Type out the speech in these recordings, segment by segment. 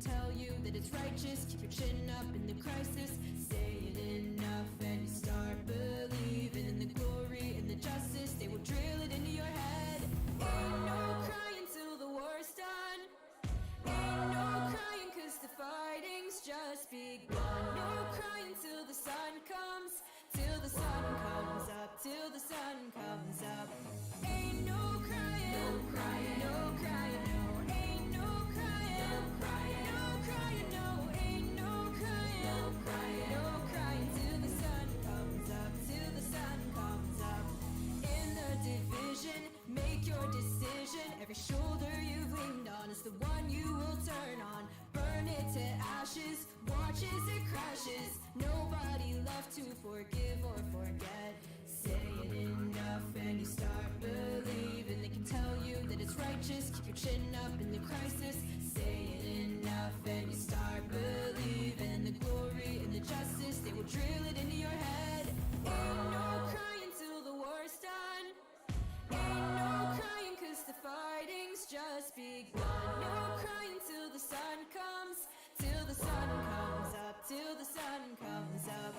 tell you that it's righteous. Keep your chin up in the crisis. Say it enough and you start believing in the glory and the justice. They will drill it into your head. Ain't no crying till the war's done. Ain't no crying cause the fighting's just begun. No crying till the sun comes. Till the sun comes up. Till the sun comes up. Ain't no crying. No crying. No crying. No. Ain't no crying. No crying. No crying. No. Ain't no crying. No crying. No crying till the sun comes up. Till the sun comes up. In the division, make your decision. Every shoulder you've leaned on is the one you will turn on. Burn it to ashes, watch as it crashes. Nobody left to forgive or forget. Say it enough and you start believing. They can tell you that it's righteous. Keep your chin up in the crisis. Say it enough and you start believing in the glory and the justice. They will drill it into your head. Ain't no crying till the war's done. Ain't no crying cause the fighting's just begun. No crying till the sun comes. Till the sun comes up. Till the sun comes up.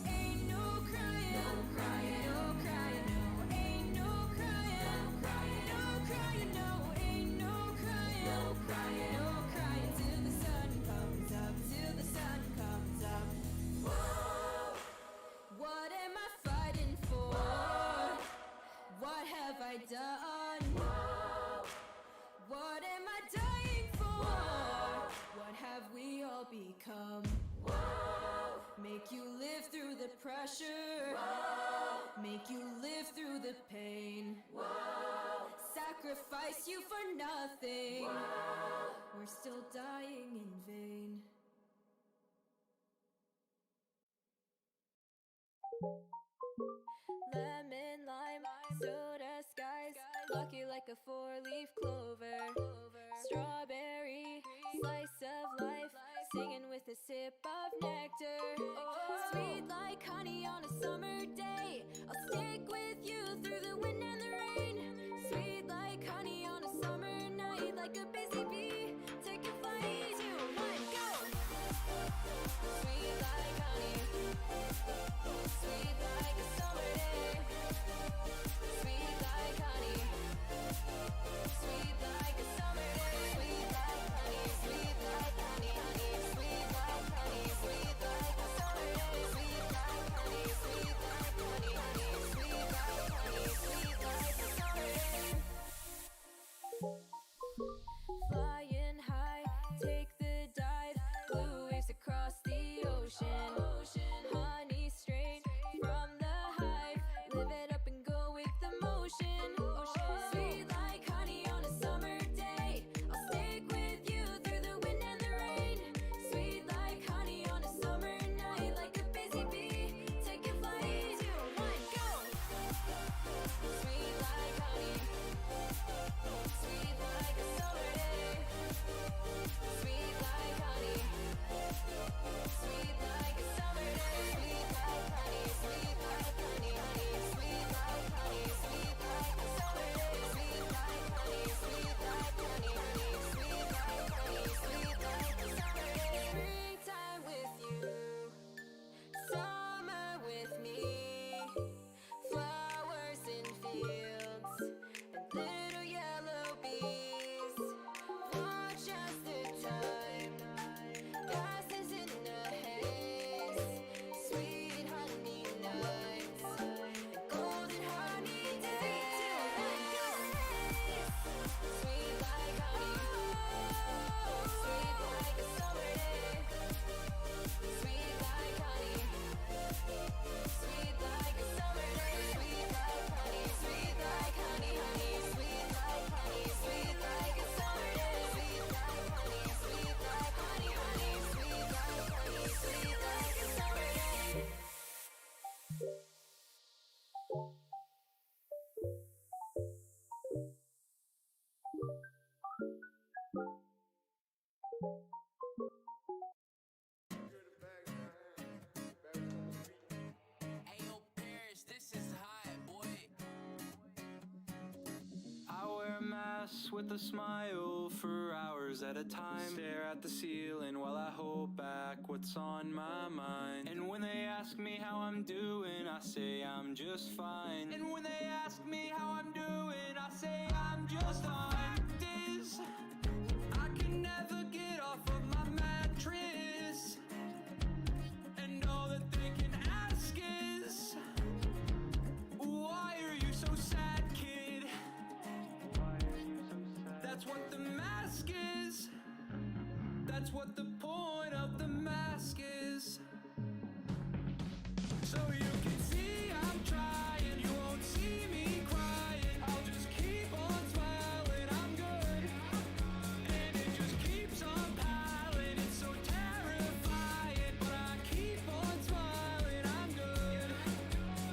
Ain't no crying. No crying. No crying. No. Ain't no crying. No crying. No crying. No. Ain't no crying. No crying. No crying till the sun comes up. Till the sun comes up. Whoa. What am I fighting for? What have I done? Whoa. What am I dying for? Whoa. What have we all become? Whoa. Make you live through the pressure. Whoa. Make you live through the pain. Whoa. Sacrifice you for nothing. Whoa. We're still dying in vain. Lemon, lime, soda, skies. Lucky like a four-leaf clover. Strawberry, slice of life. Singing with a sip of nectar. Sweet like honey on a summer day. I'll stick with you through the wind and the rain. Sweet like honey on a summer night. Like a busy bee, take a flight. 2, 1, go! Sweet like honey. Sweet like a summer day. Sweet like honey. Sweet like a summer day. Sweet like honey. Sweet like honey, honey. Sweet like honey. Sweet like a summer day. Sweet like honey. Sweet like honey, honey. Sweet like honey. Sweet like a summer day. glass with a smile for hours at a time. Stare at the ceiling while I hold back what's on my mind. And when they ask me how I'm doing, I say I'm just fine. And when they ask me how I'm doing, I say I'm just fine. The fact is, I can never get off of my mattress. And all that they can ask is, why are you so sad, kid? Why are you so sad? That's what the mask is. That's what the point of the mask is. So you can see I'm trying, you won't see me crying. I'll just keep on smiling, I'm good. And it just keeps on piling, it's so terrifying. But I keep on smiling, I'm good.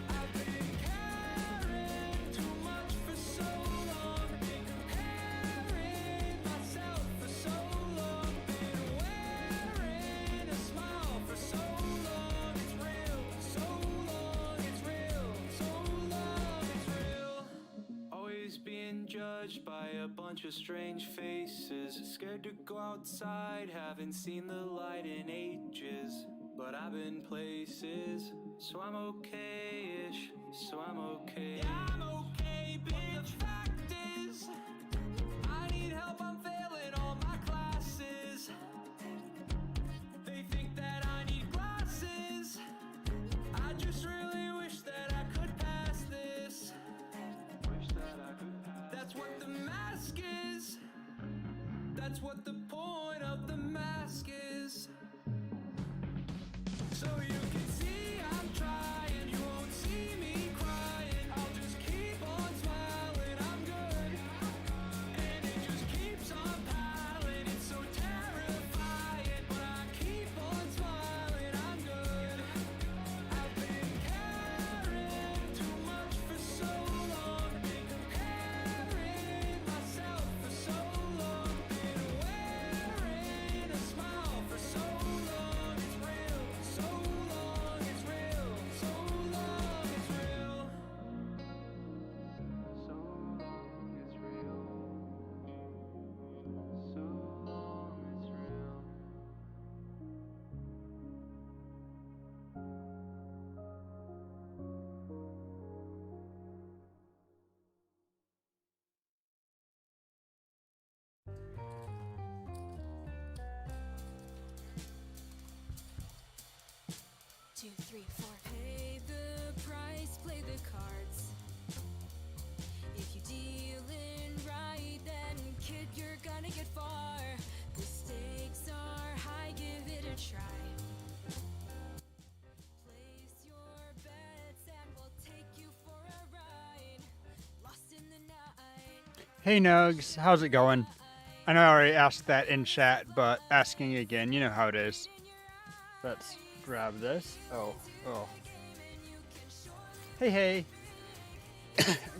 I've been caring too much for so long. Been comparing myself for so long. Been wearing a smile for so long. It's real, so long, it's real, so long, it's real. Always being judged by a bunch of strange faces. Scared to go outside, haven't seen the light in ages. But I've been places, so I'm okay-ish, so I'm okay. Yeah, I'm okay, bitch. The fact is, I need help, I'm failing all my classes. They think that I need glasses. I just really wish that I could pass this. Wish that I could pass. That's what the mask is. That's what the point of the mask is. So you can see I'm trying, you won't see me crying. I'll just keep on smiling, I'm good. And it just keeps on piling, it's so terrifying. But I keep on smiling, I'm good. I've been caring too much for so long. Been comparing myself for so long. Been wearing a smile for so long. It's real, so long, it's real, so long, it's real. So long, it's real. So long, it's real. 2, 3, 4. Pay the price, play the cards. If you dealin' right, then kid, you're gonna get far. The stakes are high, give it a try. Place your bets and we'll take you for a ride. Lost in the night. Hey Nugs, how's it going? I know I already asked that in chat, but asking again, you know how it is. Let's grab this. Oh. Hey.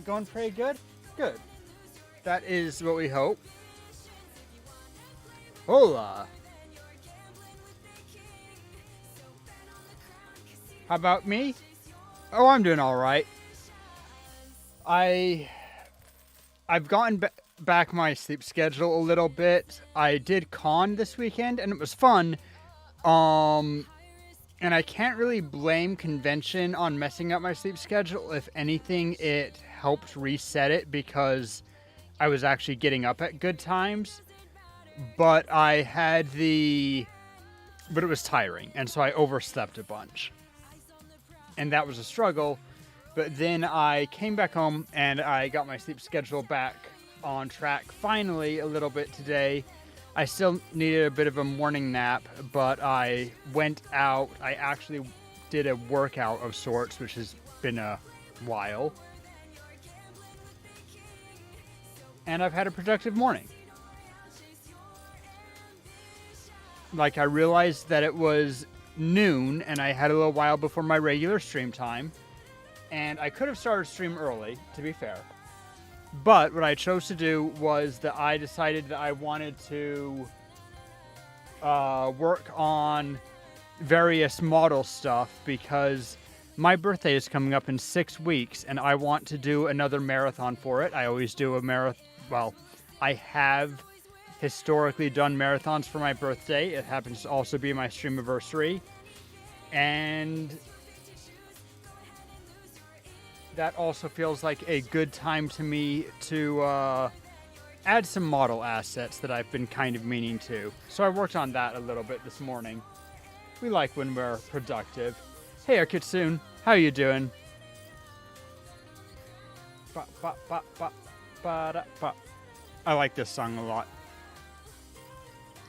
Going pretty good? Good. That is what we hope. Hola. How about me? Oh, I'm doing all right. I've gotten back my sleep schedule a little bit. I did con this weekend and it was fun. And I can't really blame convention on messing up my sleep schedule. If anything, it helped reset it because I was actually getting up at good times. But it was tiring, and so I overslept a bunch. And that was a struggle. But then I came back home and I got my sleep schedule back on track finally a little bit today. I still needed a bit of a morning nap, but I went out. I actually did a workout of sorts, which has been a while. And I've had a productive morning. Like, I realized that it was noon, and I had a little while before my regular stream time. And I could have started stream early, to be fair. But what I chose to do was that I decided that I wanted to work on various model stuff because my birthday is coming up in 6 weeks and I want to do another marathon for it. I always do a marathon. Well, I have historically done marathons for my birthday. It happens to also be my stream anniversary. And that also feels like a good time to me to add some model assets that I've been kind of meaning to. So I worked on that a little bit this morning. We like when we're productive. Hey, Kitsune, how you doing? I like this song a lot.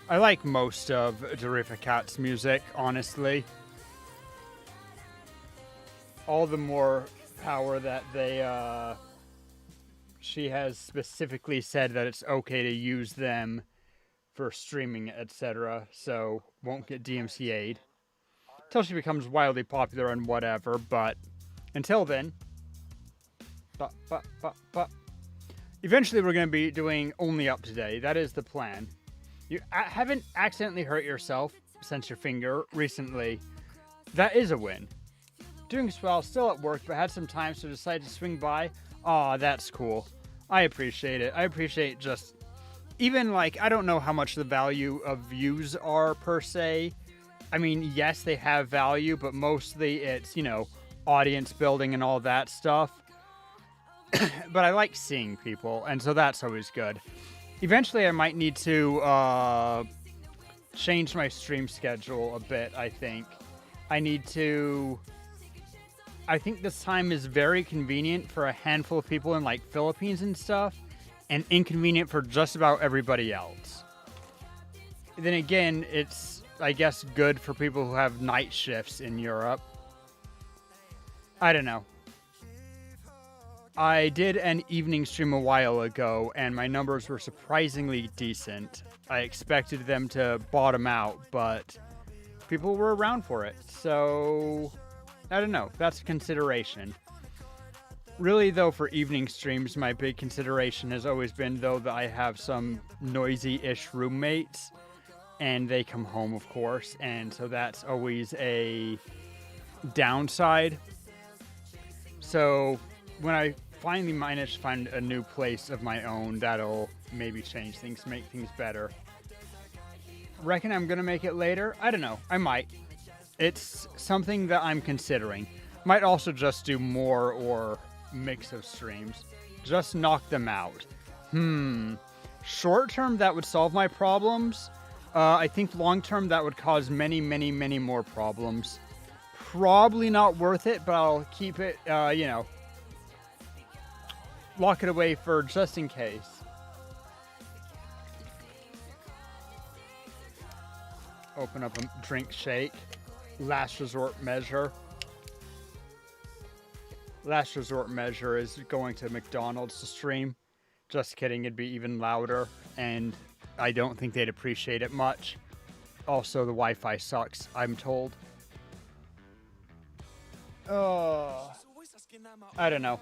I like most of Deriva Cat's music, honestly. All the more power that she has specifically said that it's okay to use them for streaming, etc. So won't get DMCA'd until she becomes wildly popular and whatever. But until then, eventually we're going to be doing only up today. That is the plan. You haven't accidentally hurt yourself since your finger recently. That is a win. Doing swell, still at work, but had some time, so decided to swing by. Aw, that's cool. I appreciate it. I appreciate just, even like, I don't know how much the value of views are per se. I mean, yes, they have value, but mostly it's, you know, audience building and all that stuff. But I like seeing people, and so that's always good. Eventually, I might need to change my stream schedule a bit, I think. I think this time is very convenient for a handful of people in like Philippines and stuff, and inconvenient for just about everybody else. Then again, it's, I guess, good for people who have night shifts in Europe. I don't know. I did an evening stream a while ago, and my numbers were surprisingly decent. I expected them to bottom out, but people were around for it, so I don't know. That's a consideration. Really, though, for evening streams, my big consideration has always been, though, that I have some noisy-ish roommates, and they come home, of course, and so that's always a downside. So when I finally manage to find a new place of my own, that'll maybe change things, make things better. Reckon I'm gonna make it later? I don't know. I might. It's something that I'm considering. Might also just do more or mix of streams. Just knock them out. Short term, that would solve my problems. I think long term, that would cause many, many, many more problems. Probably not worth it, but I'll keep it, you know, lock it away for just in case. Open up a drink shake. Last resort measure. Last resort measure is going to McDonald's to stream. Just kidding, it'd be even louder, and I don't think they'd appreciate it much. Also, the Wi-Fi sucks, I'm told. I don't know.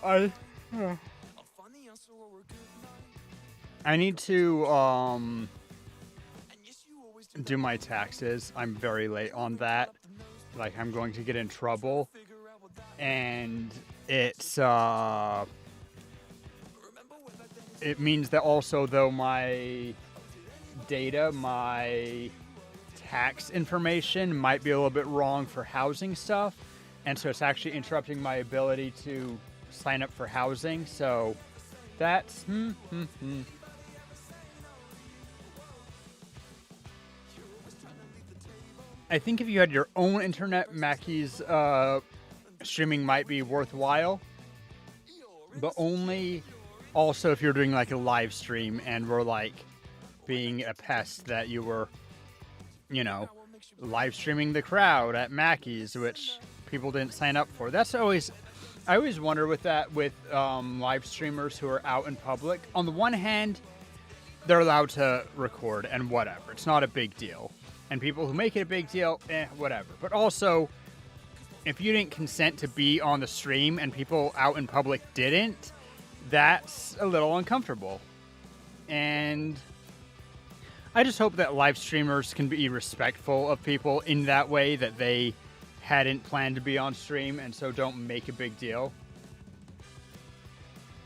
I need to do my taxes. I'm very late on that. Like, I'm going to get in trouble. And it's it means that also, though, my data, my tax information might be a little bit wrong for housing stuff, and so it's actually interrupting my ability to sign up for housing. So that's I think if you had your own internet, Mackey's streaming might be worthwhile, but only also if you're doing like a live stream and we're like being a pest that you were, you know, live streaming the crowd at Mackey's, which people didn't sign up for. That's always, I always wonder with that, with live streamers who are out in public. On the one hand, they're allowed to record and whatever. It's not a big deal. And people who make it a big deal, whatever. But also, if you didn't consent to be on the stream and people out in public didn't, that's a little uncomfortable. And I just hope that live streamers can be respectful of people in that way, that they hadn't planned to be on stream and so don't make a big deal.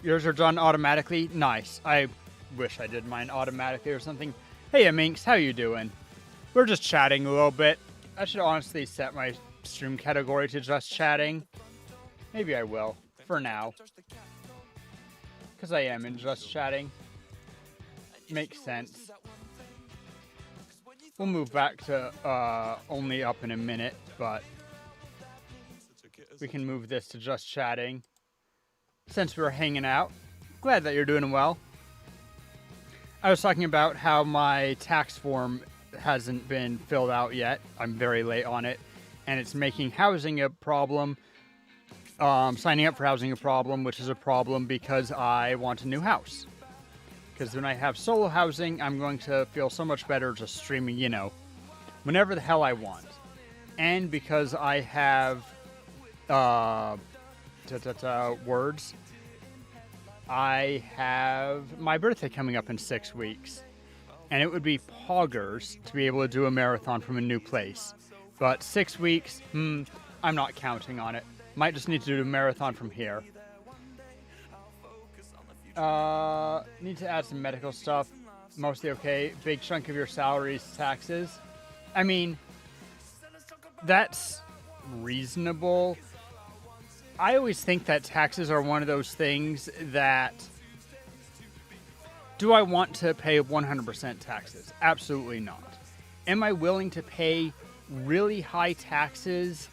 yours are done automatically? Nice. I wish I did mine automatically or something. Hey, Minx, how you doing? We're just chatting a little bit. I should honestly set my stream category to just chatting. Maybe I will, for now. Because I am in just chatting. Makes sense. We'll move back to only up in a minute, but we can move this to just chatting. Since we're hanging out, glad that you're doing well. I was talking about how my tax form hasn't been filled out yet. I'm very late on it, and it's making housing a problem. Signing up for housing a problem, which is a problem because I want a new house. Because when I have solo housing, I'm going to feel so much better just streaming, you know, whenever the hell I want. And because I have words, I have my birthday coming up in 6 weeks. And it would be poggers to be able to do a marathon from a new place. But 6 weeks, I'm not counting on it. Might just need to do a marathon from here. Need to add some medical stuff. Mostly okay. Big chunk of your salary's taxes. I mean, that's reasonable. I always think that taxes are one of those things that... Do I want to pay 100% taxes? Absolutely not. Am I willing to pay really high taxes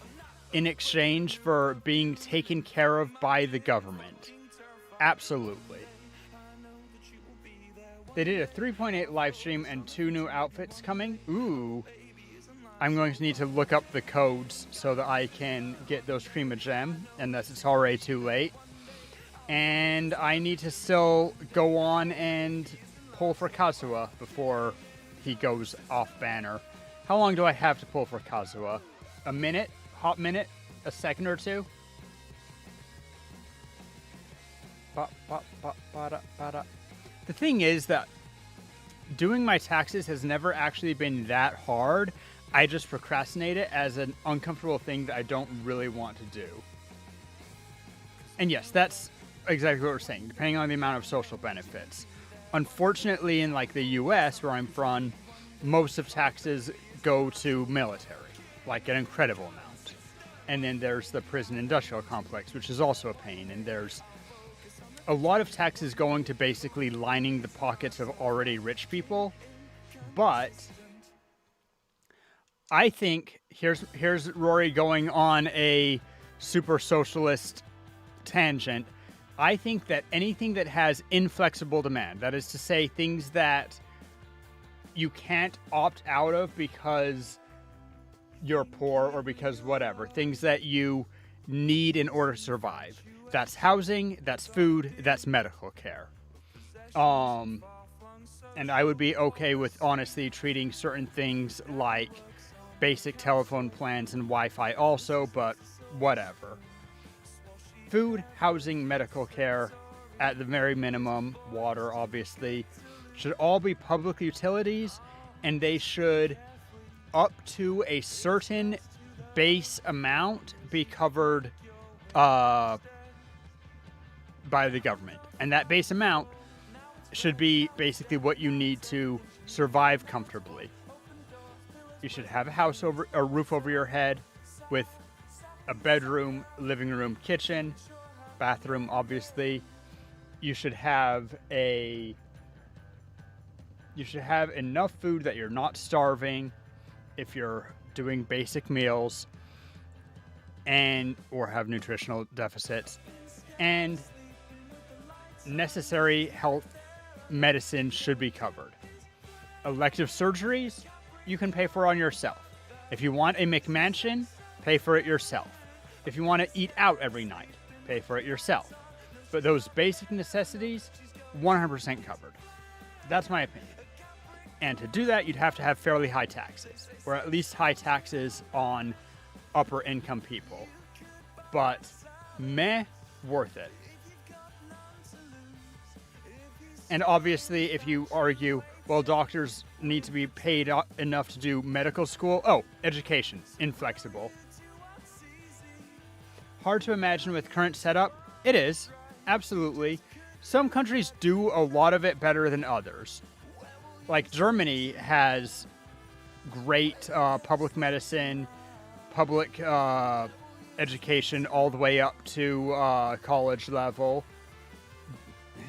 in exchange for being taken care of by the government? Absolutely. They did a 3.8 live stream and 2 new outfits coming. Ooh. I'm going to need to look up the codes so that I can get those Prima Gem, unless it's already too late. And I need to still go on and pull for Kazuha before he goes off banner. How long do I have to pull for Kazuha? A minute? Hot minute? A second or two? The thing is that doing my taxes has never actually been that hard. I just procrastinate it as an uncomfortable thing that I don't really want to do. And yes, that's exactly what we're saying, depending on the amount of social benefits. Unfortunately, in like the US, where I'm from, most of taxes go to military, like an incredible amount. And then there's the prison industrial complex, which is also a pain. And there's a lot of taxes going to basically lining the pockets of already rich people. But I think, here's Rory going on a super socialist tangent. I think that anything that has inflexible demand, that is to say things that you can't opt out of because you're poor or because whatever, things that you need in order to survive. That's housing, that's food, that's medical care. And I would be okay with honestly treating certain things like basic telephone plans and Wi-Fi also, but whatever. Food, housing, medical care, at the very minimum, water obviously, should all be public utilities, and they should, up to a certain base amount, be covered by the government. And that base amount should be basically what you need to survive comfortably. You should have a roof over your head with a bedroom, living room, kitchen, bathroom, obviously. You should have enough food that you're not starving if you're doing basic meals or have nutritional deficits, and necessary health medicine should be covered. Elective surgeries, you can pay for on yourself. If you want a McMansion, pay for it yourself. If you want to eat out every night, pay for it yourself. But those basic necessities, 100% covered. That's my opinion. And to do that, you'd have to have fairly high taxes, or at least high taxes on upper income people. But worth it. And obviously, if you argue, well, doctors need to be paid enough to do medical school. Oh, education, inflexible. Hard to imagine with current setup. It is, absolutely. some countries do a lot of it better than others. Like Germany has great public medicine, public education all the way up to college level.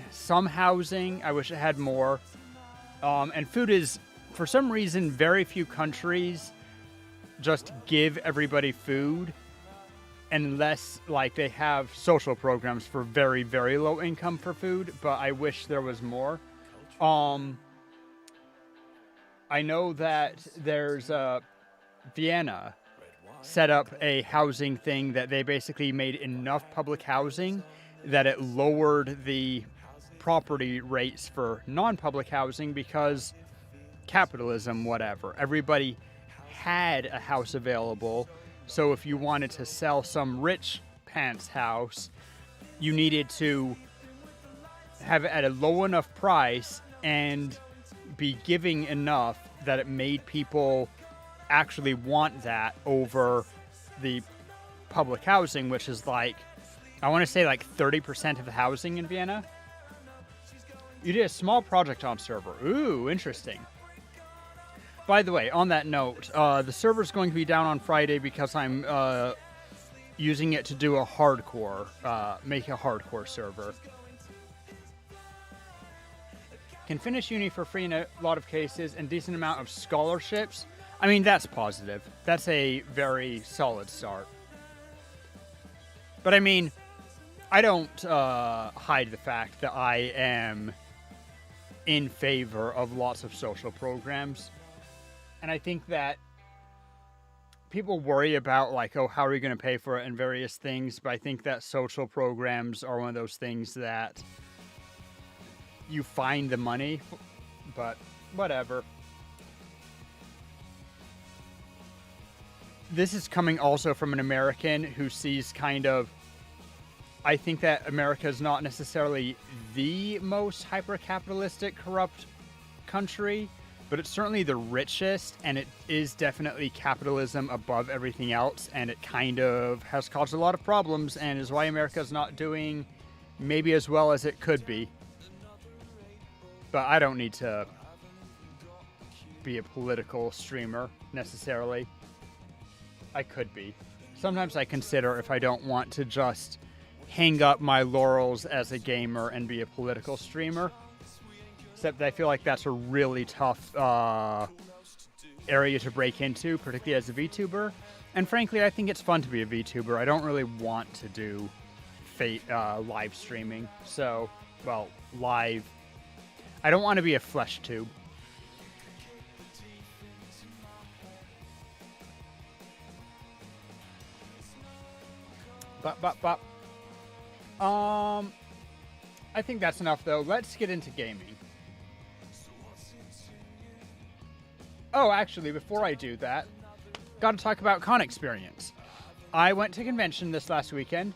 Some housing, I wish it had more. And food is, for some reason, very few countries just give everybody food unless like they have social programs for very, very low income for food, but I wish there was more. I know that there's Vienna set up a housing thing that they basically made enough public housing that it lowered the property rates for non-public housing because capitalism, whatever. Everybody had a house available, so if you wanted to sell some rich pants house, you needed to have it at a low enough price and be giving enough that it made people actually want that over the public housing, which is like, I want to say like 30% of the housing in Vienna. You did a small project on server. Ooh, interesting. By the way, on that note, the server's going to be down on Friday because I'm using it to do a hardcore, make a hardcore server. Can finish uni for free in a lot of cases and decent amount of scholarships. I mean, that's positive. That's a very solid start. But I mean, I don't hide the fact that I am in favor of lots of social programs. And I think that people worry about like, oh, how are you going to pay for it and various things. But I think that social programs are one of those things that you find the money, but whatever. This is coming also from an American who sees kind of, I think that America is not necessarily the most hyper-capitalistic, corrupt country, but it's certainly the richest, and it is definitely capitalism above everything else, and it kind of has caused a lot of problems, and is why America's not doing maybe as well as it could be. But I don't need to be a political streamer, necessarily. I could be. Sometimes I consider if I don't want to just hang up my laurels as a gamer and be a political streamer. Except that I feel like that's a really tough area to break into, particularly as a VTuber. And frankly, I think it's fun to be a VTuber. I don't really want to do live streaming. So, well, live. I don't want to be a flesh tube. I think that's enough, though. Let's get into gaming. Oh, actually, before I do that, got to talk about con experience. I went to convention this last weekend.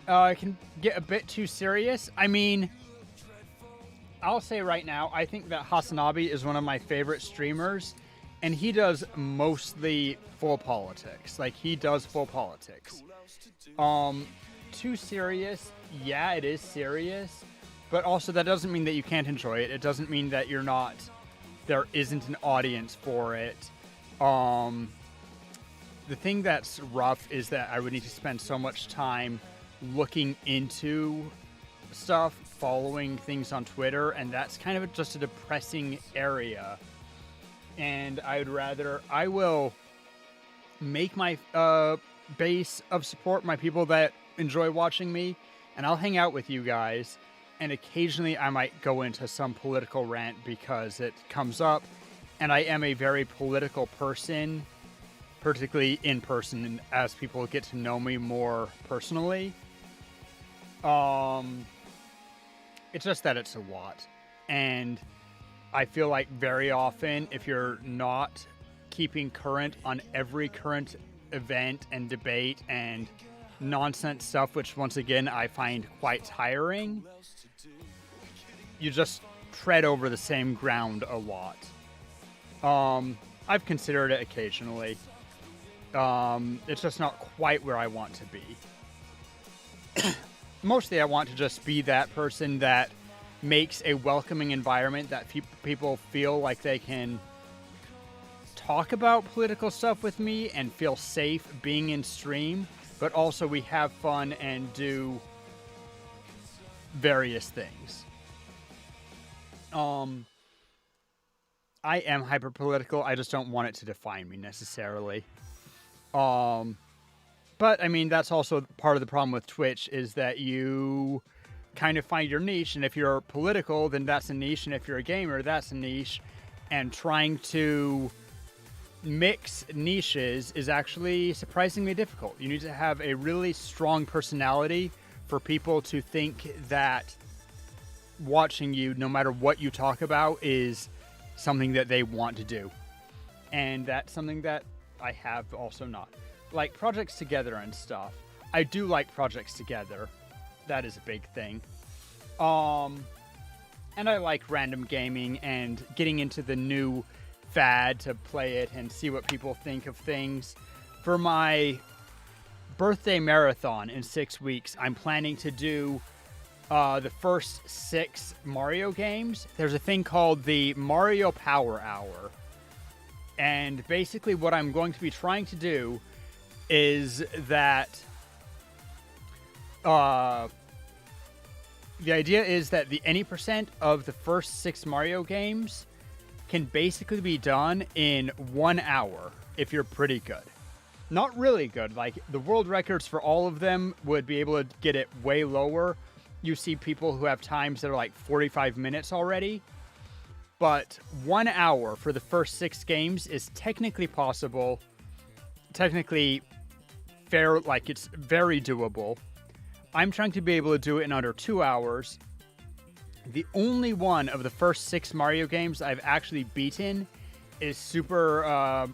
It can get a bit too serious. I mean, I'll say right now, I think that Hasanabi is one of my favorite streamers, and he does mostly full politics. Like, he does full politics. Too serious? Yeah, it is serious. But also, that doesn't mean that you can't enjoy it. It doesn't mean that there isn't an audience for it. The thing that's rough is that I would need to spend so much time looking into stuff, following things on Twitter, and that's kind of just a depressing area. And I will make my base of support, my people that enjoy watching me, and I'll hang out with you guys. And occasionally I might go into some political rant because it comes up, and I am a very political person, particularly in person, as people get to know me more personally. It's just that it's a lot. And I feel like very often, if you're not keeping current on every current event and debate and nonsense stuff, which once again I find quite tiring, you just tread over the same ground a lot. I've considered it occasionally. It's just not quite where I want to be. mostly I want to just be that person that makes a welcoming environment that people feel like they can talk about political stuff with me and feel safe being in stream, but also we have fun and do various things. I am hyper political. I just don't want it to define me necessarily. But I mean, that's also part of the problem with Twitch is that you kind of find your niche, and if you're political, then that's a niche, and if you're a gamer, that's a niche, and trying to mix niches is actually surprisingly difficult. You need to have a really strong personality for people to think that watching you, no matter what you talk about, is something that they want to do. And that's something that I have also not. Like projects together and stuff. I do like projects together. That is a big thing. And I like random gaming and getting into the new fad to play it and see what people think of things. For my birthday marathon in 6 weeks, I'm planning to do the first 6 Mario games. There's a thing called the Mario Power Hour. And basically what I'm going to be trying to do is that the idea is that the any percent of the first 6 Mario games can basically be done in 1 hour if you're pretty good. Not really good. Like, the world records for all of them would be able to get it way lower. You see people who have times that are like 45 minutes already. But 1 hour for the first 6 games is technically possible. Technically fair, like it's very doable. I'm trying to be able to do it in under 2 hours. The only one of the first 6 Mario games I've actually beaten is Super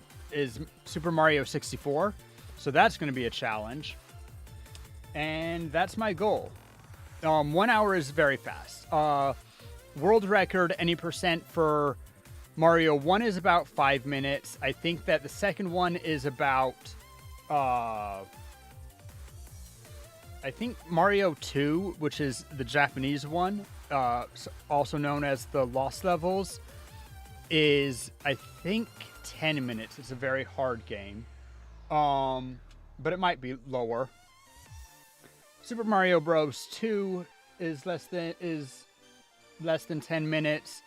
Mario 64. So that's going to be a challenge. And that's my goal. 1 hour is very fast. World record, any percent for Mario 1 is about 5 minutes. I think that the second one is about... I think Mario 2, which is the Japanese one, also known as the Lost Levels, is, I think, 10 minutes. It's a very hard game. But it might be lower. Super Mario Bros. 2 is less than 10 minutes.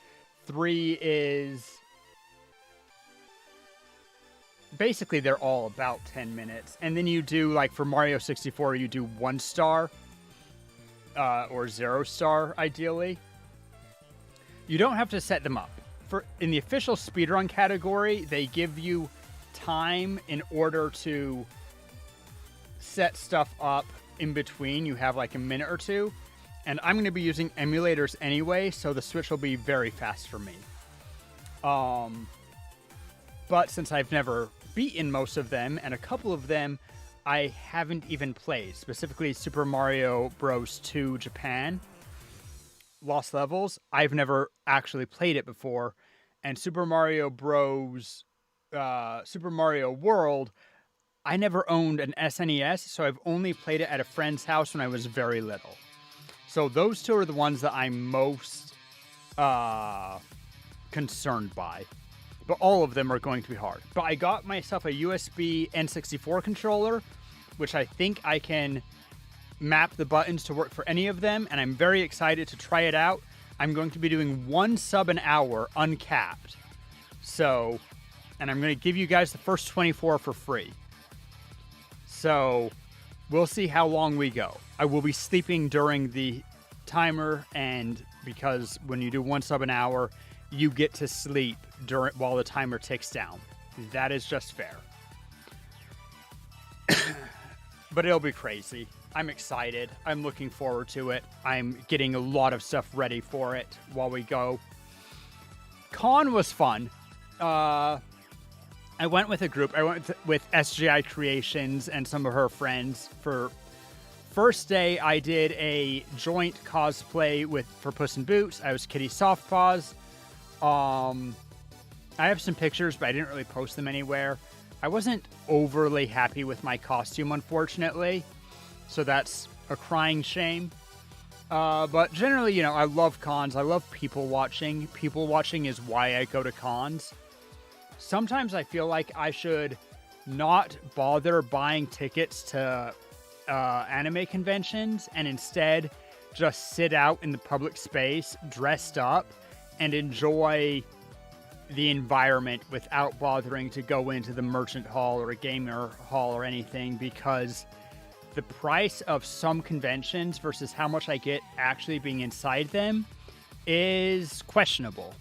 3 is... Basically, they're all about 10 minutes. And then you do, like, for Mario 64, you do 1 star. Or 0 star, ideally. You don't have to set them up. In the official speedrun category, they give you time in order to set stuff up in between. You have, like, a minute or two. And I'm going to be using emulators anyway, so the Switch will be very fast for me. But since I've never beaten most of them, and a couple of them I haven't even played, specifically Super Mario Bros. 2 Japan, Lost Levels, I've never actually played it before, and Super Mario Bros. Super Mario World, I never owned an SNES, so I've only played it at a friend's house when I was very little. So those two are the ones that I'm most concerned by. But all of them are going to be hard. But I got myself a USB N64 controller, which I think I can map the buttons to work for any of them, and I'm very excited to try it out. I'm going to be doing 1 sub an hour uncapped. So, and I'm going to give you guys the first 24 for free. So, we'll see how long we go. I will be sleeping during the timer, and because when you do 1 sub an hour, you get to sleep while the timer ticks down. That is just fair. But it'll be crazy. I'm excited. I'm looking forward to it. I'm getting a lot of stuff ready for it while we go. Con was fun. I went with a group. I went with SGI Creations and some of her friends. For first day, I did a joint cosplay for Puss in Boots. I was Kitty Softpaws. I have some pictures, but I didn't really post them anywhere. I wasn't overly happy with my costume, unfortunately. So that's a crying shame. But generally, I love cons. I love people watching. People watching is why I go to cons. Sometimes I feel like I should not bother buying tickets to anime conventions and instead just sit out in the public space dressed up and enjoy the environment without bothering to go into the merchant hall or a gamer hall or anything, because the price of some conventions versus how much I get actually being inside them is questionable.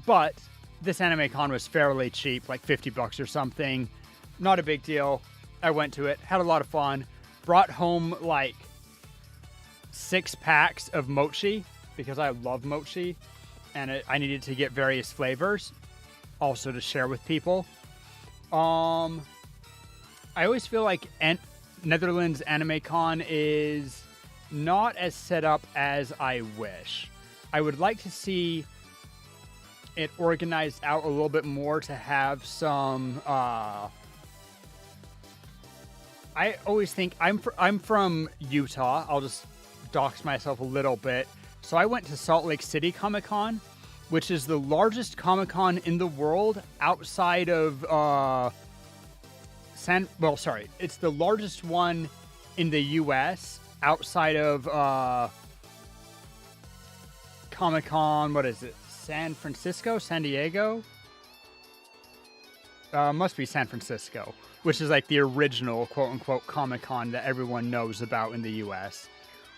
But this anime con was fairly cheap, like $50 or something. Not a big deal. I went to it, had a lot of fun, brought home like 6 packs of mochi because I love mochi and I needed to get various flavors also to share with people. I always feel like Netherlands Anime Con is not as set up as I wish. I would like to see it organized out a little bit more to have some I always think I'm from Utah. I'll just dox myself a little bit. So I went to Salt Lake City Comic-Con, which is the largest Comic-Con in the world outside of it's the largest one in the US outside of Comic-Con, what is it? San Francisco? San Diego? Must be San Francisco, which is like the original quote-unquote Comic-Con that everyone knows about in the US.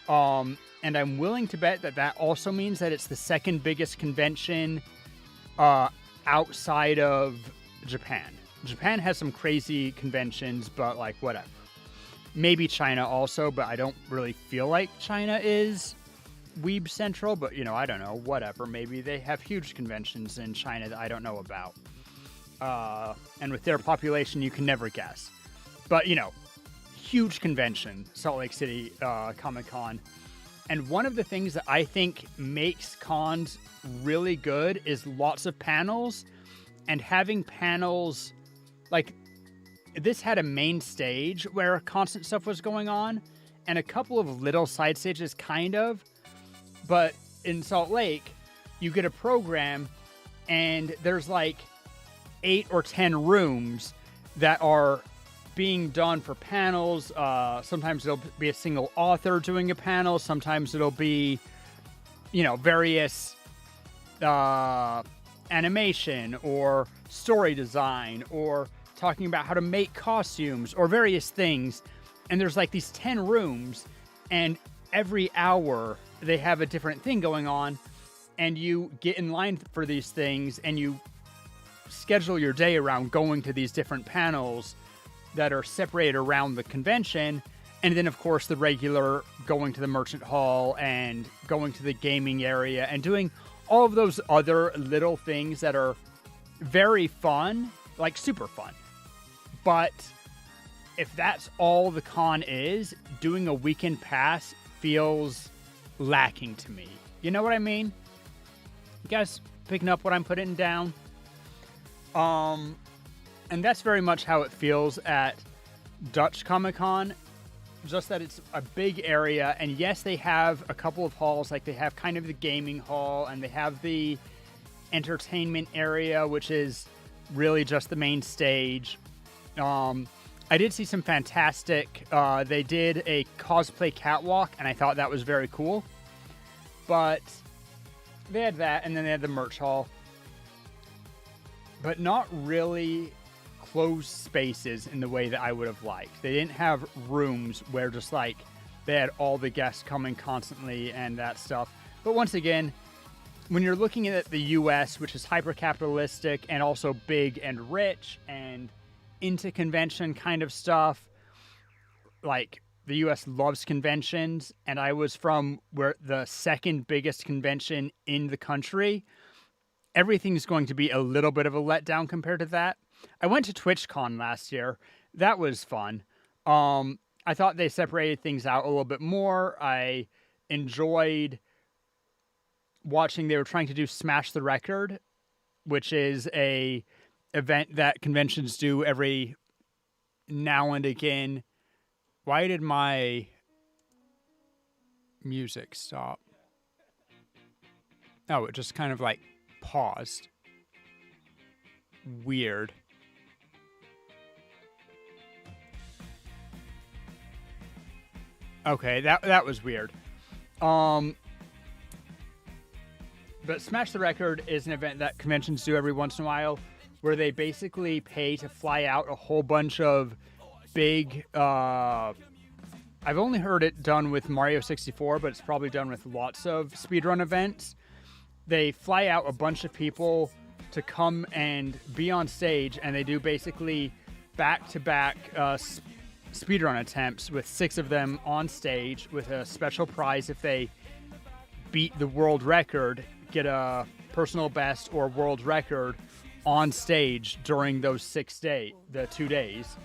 And I'm willing to bet that also means that it's the second biggest convention outside of Japan. Japan has some crazy conventions, but like whatever. Maybe China also, but I don't really feel like China is Weeb Central, but I don't know, whatever. Maybe they have huge conventions in China that I don't know about. And with their population, you can never guess. But, huge convention, Salt Lake City Comic-Con. And one of the things that I think makes cons really good is lots of panels. And having panels, like, this had a main stage where constant stuff was going on, and a couple of little side stages, kind of. But in Salt Lake, you get a program, and there's like 8 or 10 rooms that are being done for panels. Sometimes it'll be a single author doing a panel. Sometimes it'll be, various animation or story design or talking about how to make costumes or various things. And there's like these 10 rooms, and every hour they have a different thing going on, and you get in line for these things and you schedule your day around going to these different panels that are separated around the convention. And then, of course, the regular going to the merchant hall and going to the gaming area and doing all of those other little things that are very fun, like super fun. But if that's all the con is, doing a weekend pass feels lacking to me. You know what I mean? You guys picking up what I'm putting down? And that's very much how it feels at Dutch Comic-Con. Just that it's a big area, and yes, they have a couple of halls, like they have kind of the gaming hall, and they have the entertainment area, which is really just the main stage. I did see some fantastic, they did a cosplay catwalk, and I thought that was very cool. But they had that, and then they had the merch hall. But not really closed spaces in the way that I would have liked. They didn't have rooms where just like they had all the guests coming constantly and that stuff. But once again, when you're looking at the US, which is hyper-capitalistic and also big and rich and into convention kind of stuff, like the US loves conventions, and I was from where the second biggest convention in the country, everything's going to be a little bit of a letdown compared to that. I went to TwitchCon last year. That was fun. I thought they separated things out a little bit more. I enjoyed watching. They were trying to do Smash the Record, which is a event that conventions do every now and again. Why did my music stop? Oh, it just kind of like paused. Weird. Okay, that was weird. But Smash the Record is an event that conventions do every once in a while, where they basically pay to fly out a whole bunch of big. I've only heard it done with Mario 64, but it's probably done with lots of speedrun events. They fly out a bunch of people to come and be on stage, and they do basically back-to-back speedrun attempts with 6 of them on stage with a special prize if they beat the world record, get a personal best or world record on stage during those 2 days.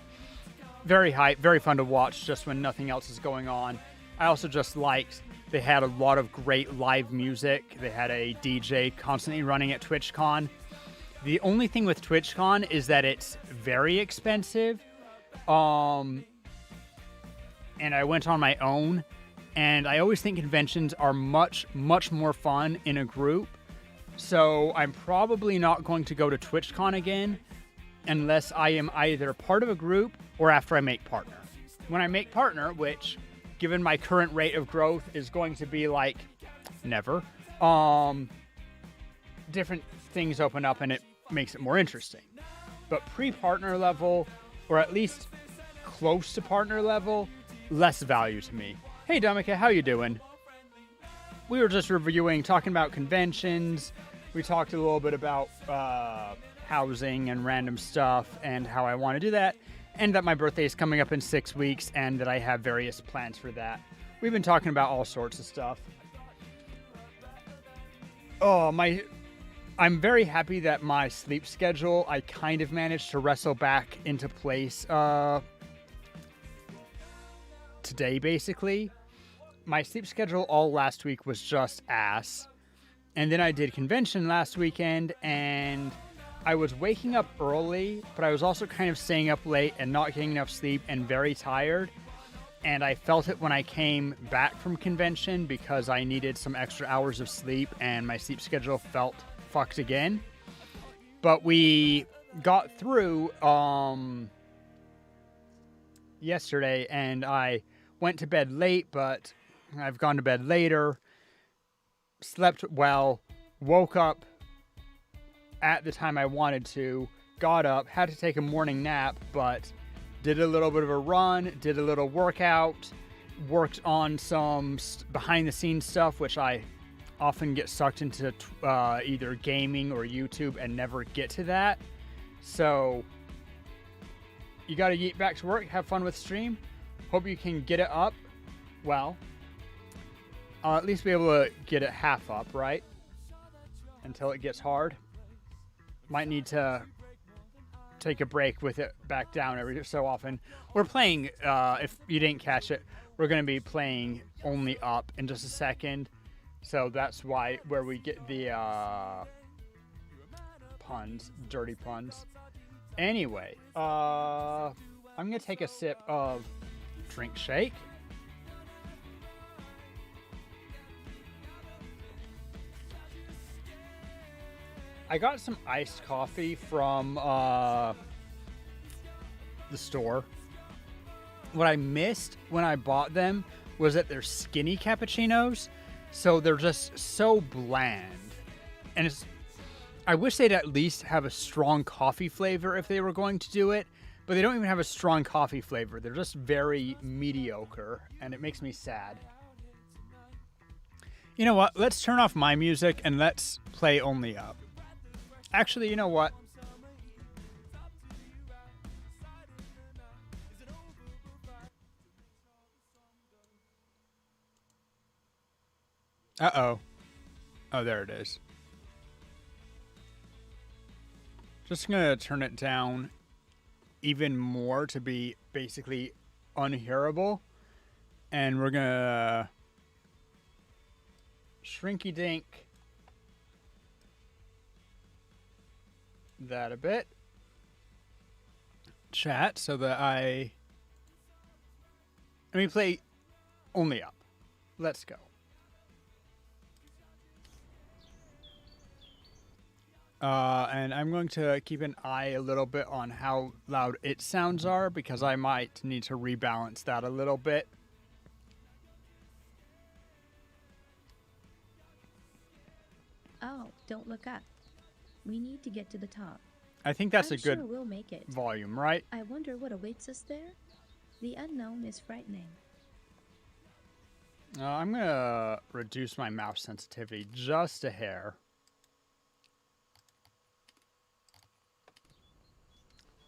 Very hype, very fun to watch just when nothing else is going on. I also just liked they had a lot of great live music. They had a DJ constantly running at TwitchCon. The only thing with TwitchCon is that it's very expensive. And I went on my own, and I always think conventions are much, much more fun in a group. So I'm probably not going to go to TwitchCon again unless I am either part of a group or after I make partner. When I make partner, which, given my current rate of growth, is going to be like never, different things open up and it makes it more interesting. But pre-partner level, or at least close to partner level, less value to me. Hey, Domika, how you doing? We were just talking about conventions. We talked a little bit about housing and random stuff and how I want to do that, and that my birthday is coming up in 6 weeks and that I have various plans for that. We've been talking about all sorts of stuff. I'm very happy that my sleep schedule, I kind of managed to wrestle back into place today, basically. My sleep schedule all last week was just ass. And then I did convention last weekend, and I was waking up early, but I was also kind of staying up late and not getting enough sleep and very tired. And I felt it when I came back from convention because I needed some extra hours of sleep and my sleep schedule felt fucked again. But we got through yesterday, and I went to bed late, but I've gone to bed later, slept well, woke up at the time I wanted to, got up, had to take a morning nap, but did a little bit of a run, did a little workout, worked on some behind-the-scenes stuff, which I often get sucked into either gaming or YouTube and never get to that. So you got to get back to work, have fun with stream. Hope you can get it up. Well, I'll at least be able to get it half up, right? Until it gets hard. Might need to take a break with it back down every so often. We're playing, if you didn't catch it, we're going to be playing only up in just a second. So that's where we get the puns, dirty puns. Anyway, I'm going to take a sip of drink shake. I got some iced coffee from the store. What I missed when I bought them was that they're skinny cappuccinos, so they're just so bland. And I wish they'd at least have a strong coffee flavor if they were going to do it, but they don't even have a strong coffee flavor. They're just very mediocre, and it makes me sad. You know what? Let's turn off my music and let's play only up. Actually, you know what? Uh-oh. Oh, there it is. Just gonna turn it down even more to be basically unhearable. And we're gonna shrinky dink that a bit. Chat so that let me play only up. Let's go. And I'm going to keep an eye a little bit on how loud its sounds are because I might need to rebalance that a little bit. Oh, don't look up. We need to get to the top. I think that's I'm a good sure we'll make it. volume, right? I wonder what awaits us there? The unknown is frightening. I'm going to reduce my mouse sensitivity just a hair.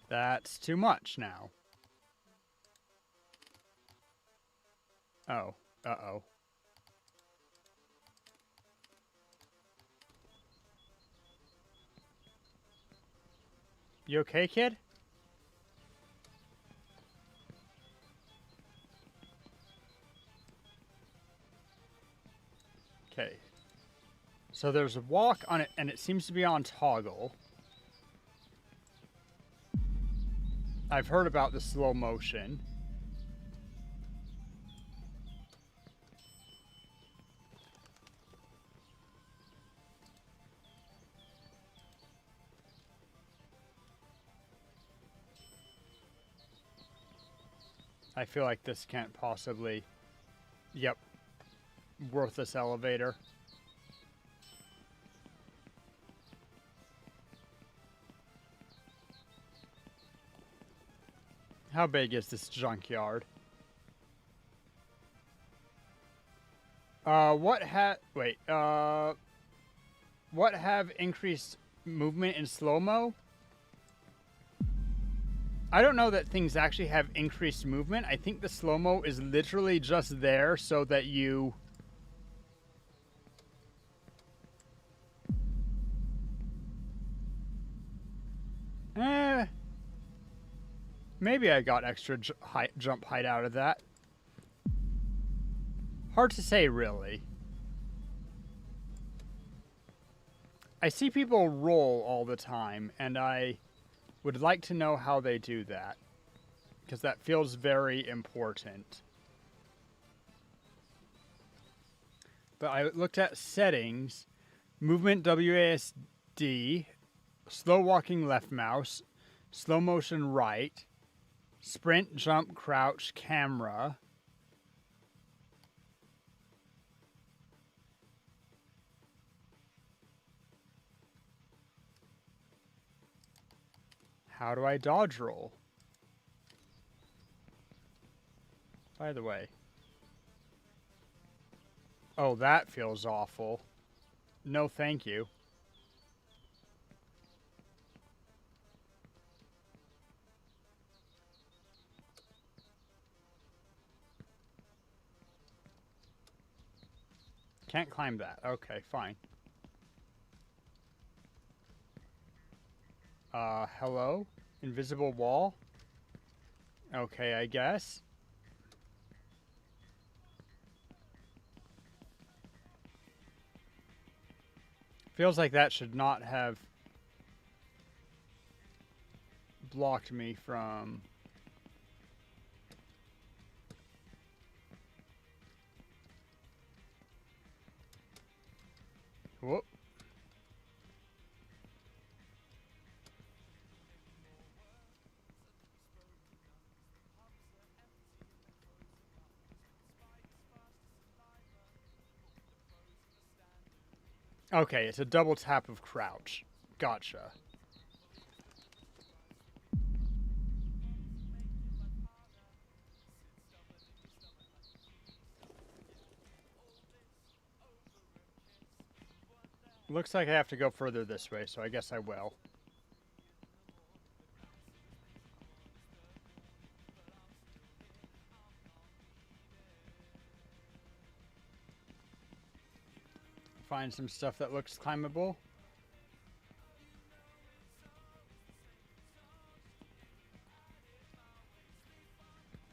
That's too much now. Oh, uh-oh. You okay, kid? Okay. So there's a walk on it, and it seems to be on toggle. I've heard about the slow motion. I feel like this can't possibly... Yep. Worthless elevator. How big is this junkyard? What have increased movement in slow-mo? I don't know that things actually have increased movement. I think the slow-mo is literally just there so that you... Maybe I got extra jump height out of that. Hard to say, really. I see people roll all the time, and I would like to know how they do that, because that feels very important. But I looked at settings, movement WASD, slow walking left mouse, slow motion right, sprint, jump, crouch, camera. How do I dodge roll? By the way. Oh, that feels awful. No, thank you. Can't climb that. Okay, fine. Hello? Invisible wall? Okay, I guess. Feels like that should not have blocked me from... Whoop. Okay, it's a double tap of crouch. Gotcha. Looks like I have to go further this way, so I guess I will. Find some stuff that looks climbable.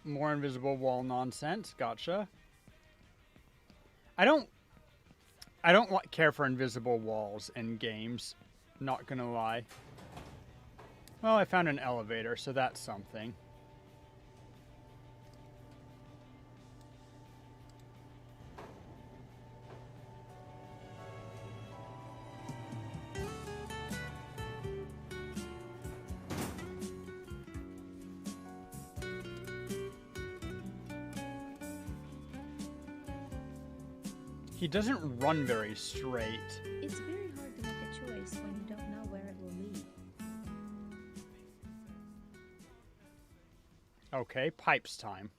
More invisible wall nonsense. Gotcha. I don't care for invisible walls in games. Not gonna lie. Well, I found an elevator, so that's something. He doesn't run very straight. It's very hard to make a choice when you don't know where it will lead. Okay, pipes time.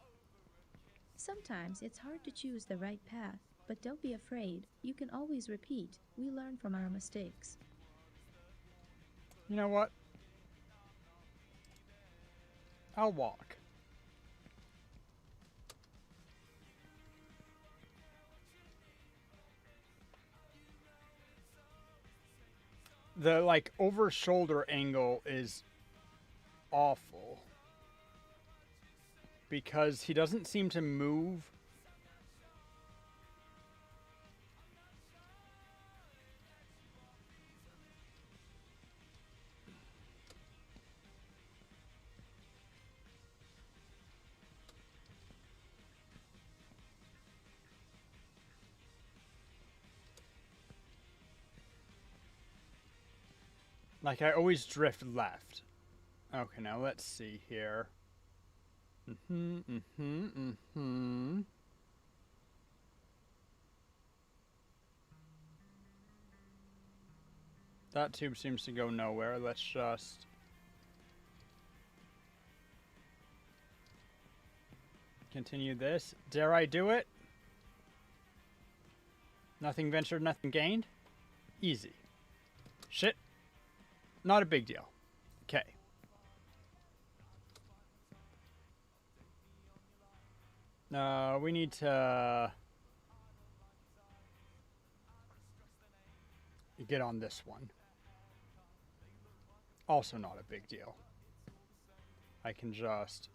Sometimes it's hard to choose the right path, but don't be afraid. You can always repeat. We learn from our mistakes. You know what? I'll walk. The, like, over-shoulder angle is awful. Because he doesn't seem to move. Like, I always drift left. Okay, now let's see here. That tube seems to go nowhere. Let's just... continue this. Dare I do it? Nothing ventured, nothing gained? Easy. Shit. Not a big deal. Okay. We need to get on this one. Also not a big deal. I can just...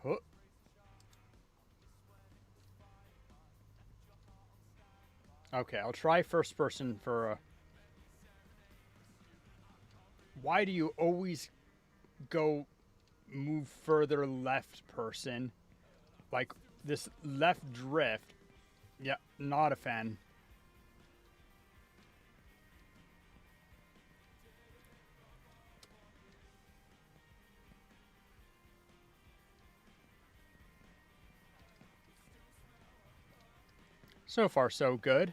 Huh. Okay, I'll try first person for a... Why do you always go move further left, person? Like, this left drift. Yeah, not a fan. So far, so good.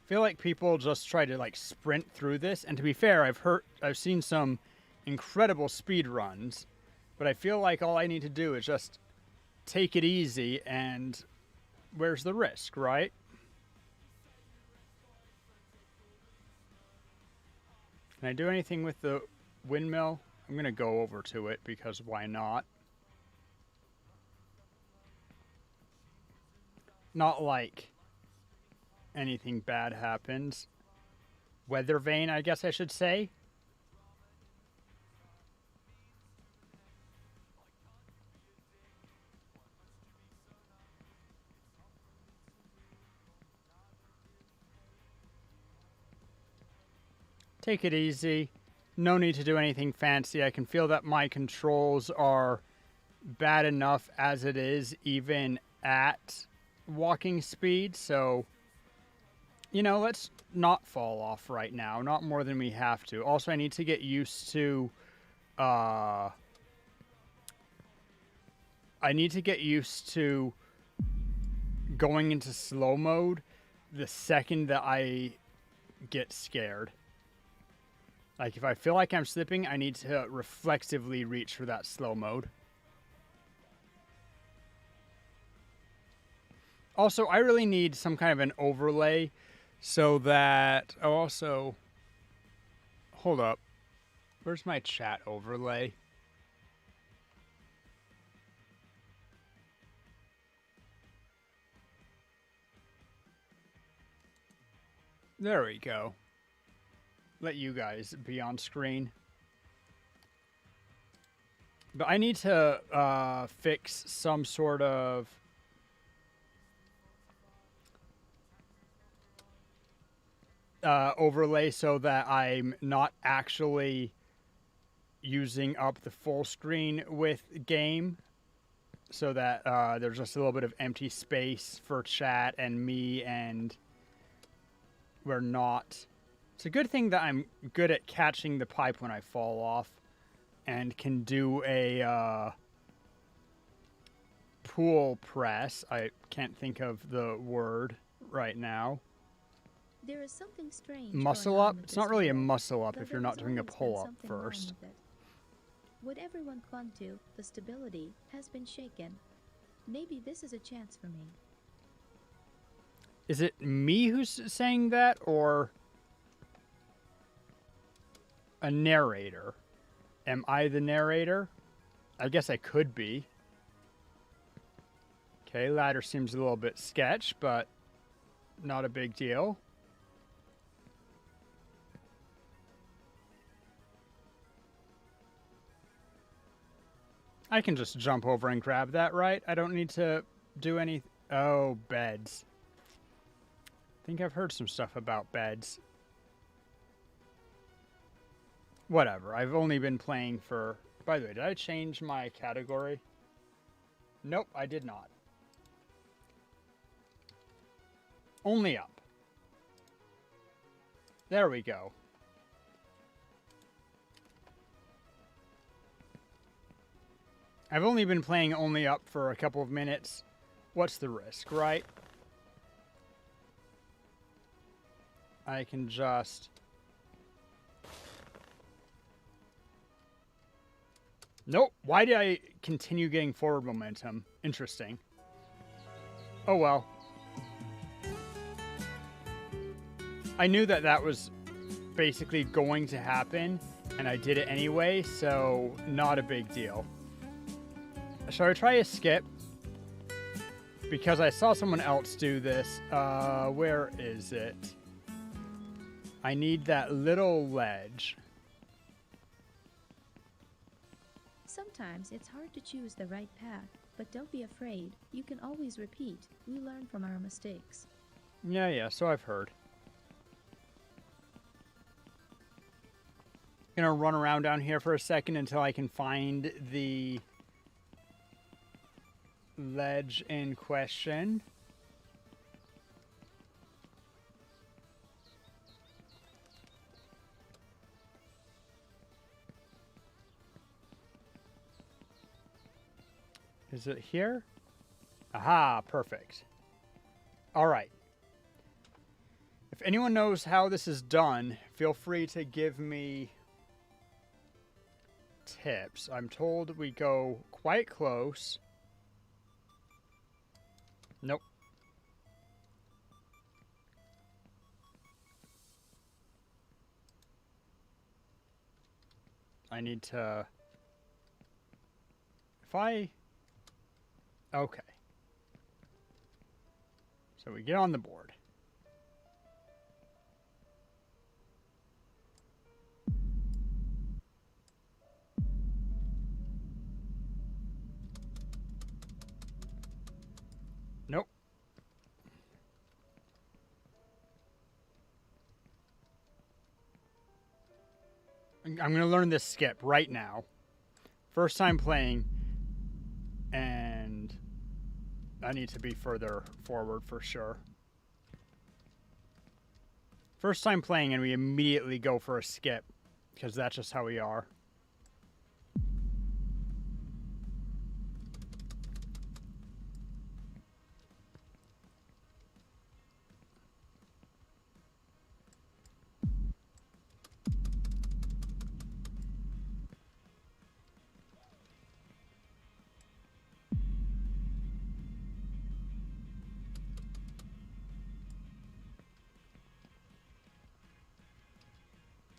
Feel like people just try to like sprint through this, and to be fair, I've seen some incredible speed runs, but I feel like all I need to do is just take it easy, and where's the risk, right? Can I do anything with the windmill? I'm gonna go over to it because why not? Not like anything bad happens. Weather vane, I guess I should say. Take it easy. No need to do anything fancy. I can feel that my controls are bad enough as it is, even at walking speed, so... You know, let's not fall off right now. Not more than we have to. Also, I need to get used to... I need to get used to going into slow mode the second that I get scared. Like, if I feel like I'm slipping, I need to reflexively reach for that slow mode. Also, I really need some kind of an overlay so that... Oh, also... Hold up. Where's my chat overlay? There we go. Let you guys be on screen. But I need to fix some sort of... overlay so that I'm not actually using up the full screen with game, so that there's just a little bit of empty space for chat and me, and we're not... It's a good thing that I'm good at catching the pipe when I fall off and can do a pool press. I can't think of the word right now. There is something strange. Muscle going on up? with It's this not really a pull, muscle up though if there you're not has doing a always been pull up something wrong first. with it. What everyone clung to, the stability, has been shaken. Maybe this is a chance for me. Is it me who's saying that, or a narrator? Am I the narrator? I guess I could be. Okay, ladder seems a little bit sketch, but not a big deal. I can just jump over and grab that, right? I don't need to do any... Oh, beds. I think I've heard some stuff about beds. Whatever. I've only been playing for... By the way, did I change my category? Nope, I did not. Only up. There we go. I've only been playing only up for a couple of minutes. What's the risk, right? I can just... Nope. Why did I continue getting forward momentum? Interesting. Oh well. I knew that that was basically going to happen, and I did it anyway, so not a big deal. Shall I try a skip? Because I saw someone else do this. Where is it? I need that little ledge. Sometimes it's hard to choose the right path, but don't be afraid. You can always repeat. We learn from our mistakes. Yeah, so I've heard. Gonna run around down here for a second until I can find the ledge in question. Is it here? Aha, perfect. All right. If anyone knows how this is done, feel free to give me tips. I'm told we go quite close. Nope. I need to... If I... Okay. So we get on the board. Nope. I'm going to learn this skip right now. First time playing, and I need to be further forward for sure. First time playing, and we immediately go for a skip, because that's just how we are.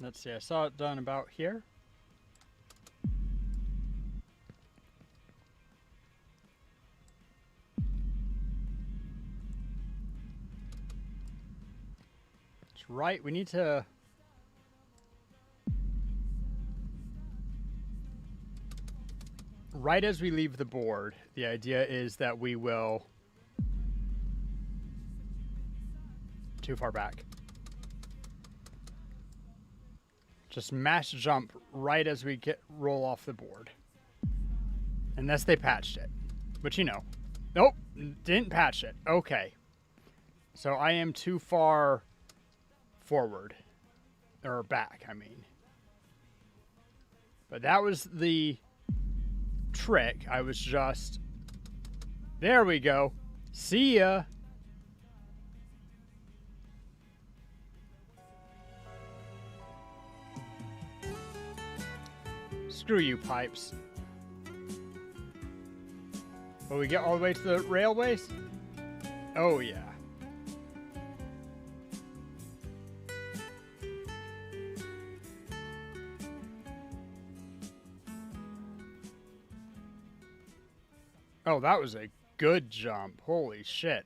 Let's see, I saw it done about here. That's right, we need to... Right as we leave the board, the idea is that we will... Too far back. Just mash jump right as we roll off the board. Unless they patched it. But you know. Nope, didn't patch it. Okay. So I am too far forward. Or back, I mean. But that was the trick. I was just There we go. See ya. Screw you, pipes. Will we get all the way to the railways? Oh, yeah. Oh, that was a good jump. Holy shit.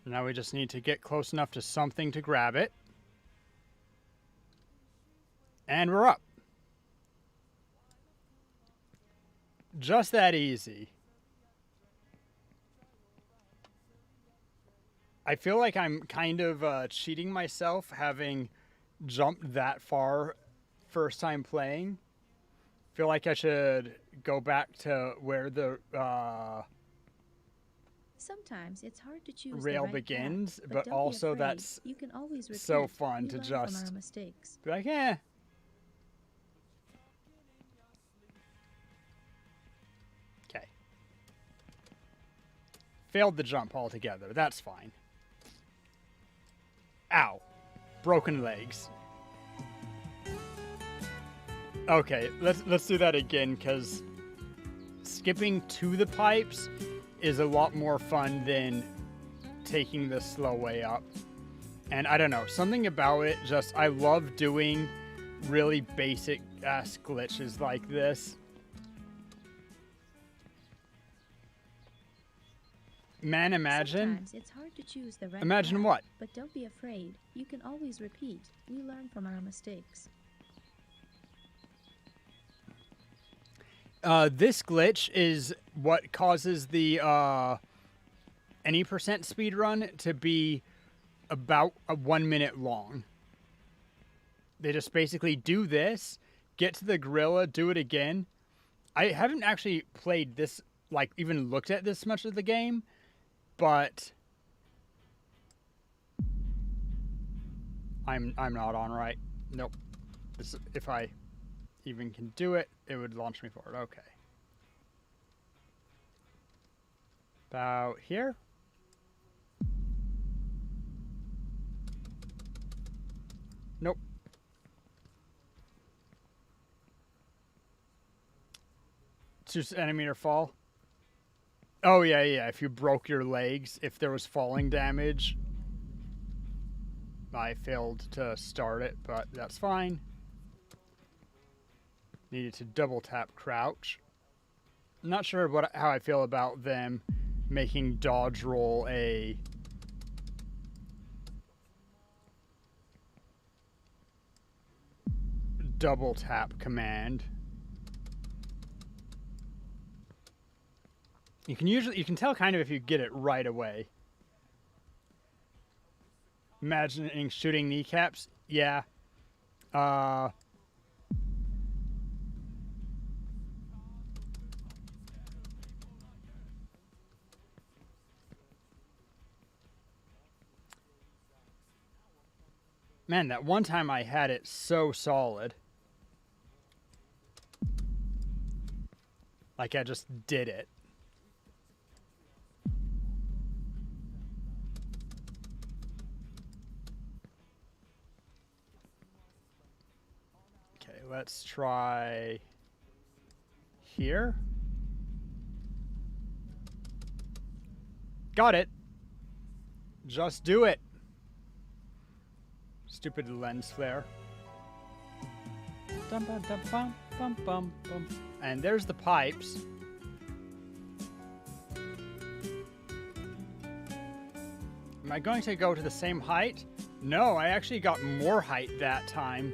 Now we just need to get close enough to something to grab it. And we're up. Just that easy. I feel like I'm kind of cheating myself having jumped that far first time playing. Feel like I should go back to where the Sometimes it's hard to choose rail the right begins, path, but don't be also afraid. that's You can always repeat. so fun We to learn from just our mistakes. be like, eh. Okay. Failed the jump altogether. That's fine. Ow. Broken legs. Okay, let's do that again, because skipping to the pipes is a lot more fun than taking the slow way up. And I don't know, something about it just, I love doing really basic ass glitches like this. Man, imagine. Sometimes it's hard to choose the right Imagine path, what? But don't be afraid. You can always repeat. We learn from our mistakes. This glitch is what causes the any percent speed run to be about 1 minute long. They just basically do this, get to the gorilla, do it again. I haven't actually played this, like even looked at this much of the game, but I'm not on right. Nope. This, if I even can do it, it would launch me forward. Okay. About here. Nope. $2 cm fall. Oh, yeah, yeah. If you broke your legs, if there was falling damage. I failed to start it, but that's fine. Needed to double tap crouch. I'm not sure how I feel about them making dodge roll a double tap command. You can tell kind of if you get it right away. Imagining shooting kneecaps, yeah. Man, that one time I had it so solid. Like I just did it. Okay, let's try here. Got it. Just do it. Stupid lens flare. Dum, bum, dum, bum, bum, bum, bum. And there's the pipes. Am I going to go to the same height? No, I actually got more height that time.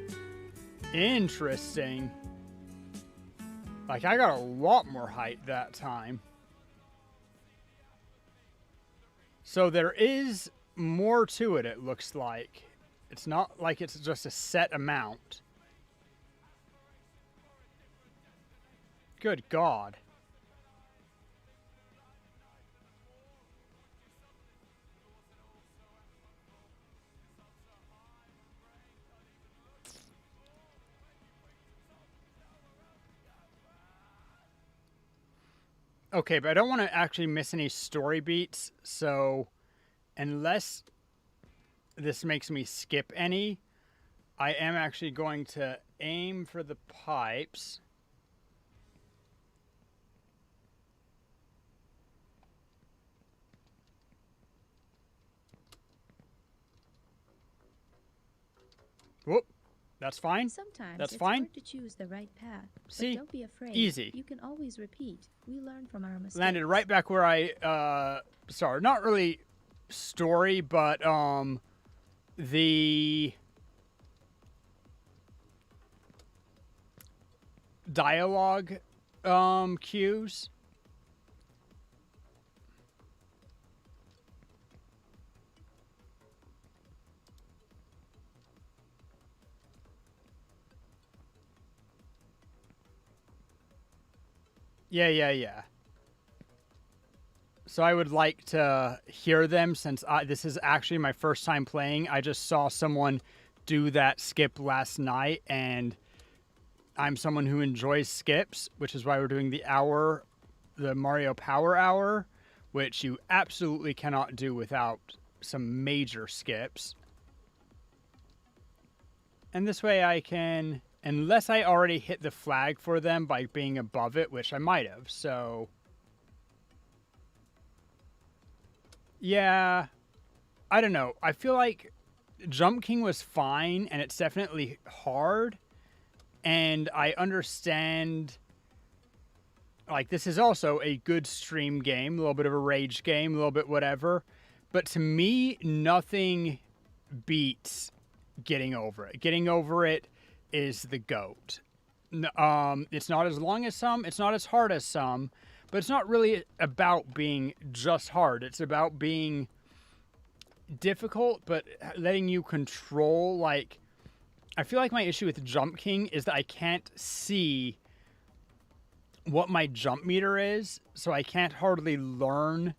Interesting. Like, I got a lot more height that time. So there is more to it, it looks like. It's not like it's just a set amount. Good God. Okay, but I don't want to actually miss any story beats, so unless this makes me skip any, I am actually going to aim for the pipes. Whoop, that's fine. Sometimes That's it's fine. hard to choose the right path. See? But don't be afraid. Easy. You can always repeat. We learn from our mistakes. Landed right back where I started. Not really story, but the dialogue cues. Yeah. So I would like to hear them since this is actually my first time playing. I just saw someone do that skip last night, and I'm someone who enjoys skips, which is why we're doing the Mario Power Hour, which you absolutely cannot do without some major skips. And this way I can, unless I already hit the flag for them by being above it, which I might have, so... Yeah, I don't know. I feel like Jump King was fine, and it's definitely hard. And I understand, like, this is also a good stream game, a little bit of a rage game, a little bit whatever. But to me, nothing beats getting over it. Getting over it is the GOAT. It's not as long as some, it's not as hard as some, but it's not really about being just hard. It's about being difficult, but letting you control, like... I feel like my issue with Jump King is that I can't see what my jump meter is, so I can't hardly learn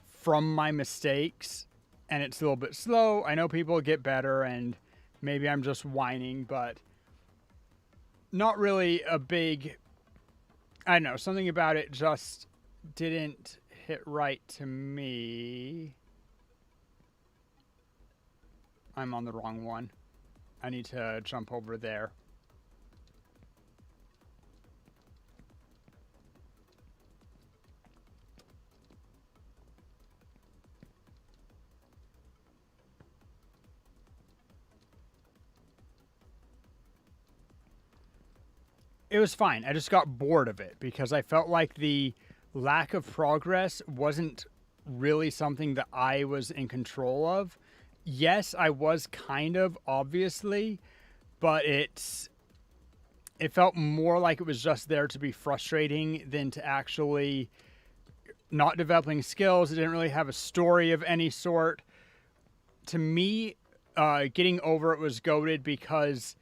from my mistakes, and it's a little bit slow. I know people get better, and maybe I'm just whining, but not really a big... I don't know, something about it just didn't hit right to me. I'm on the wrong one. I need to jump over there. It was fine. I just got bored of it because I felt like the lack of progress wasn't really something that I was in control of. Yes, I was kind of, obviously, but it felt more like it was just there to be frustrating than to actually not developing skills. It didn't really have a story of any sort. To me, getting over it was goated because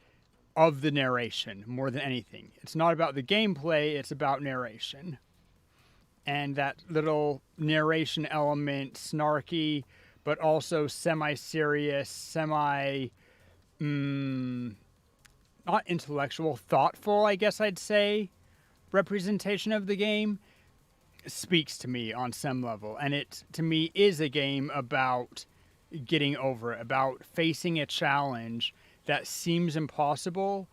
of the narration more than anything. It's not about the gameplay, it's about narration. And that little narration element, snarky, but also semi-serious, not intellectual, thoughtful, I guess I'd say, representation of the game speaks to me on some level. And it, to me, is a game about getting over it, about facing a challenge that seems impossible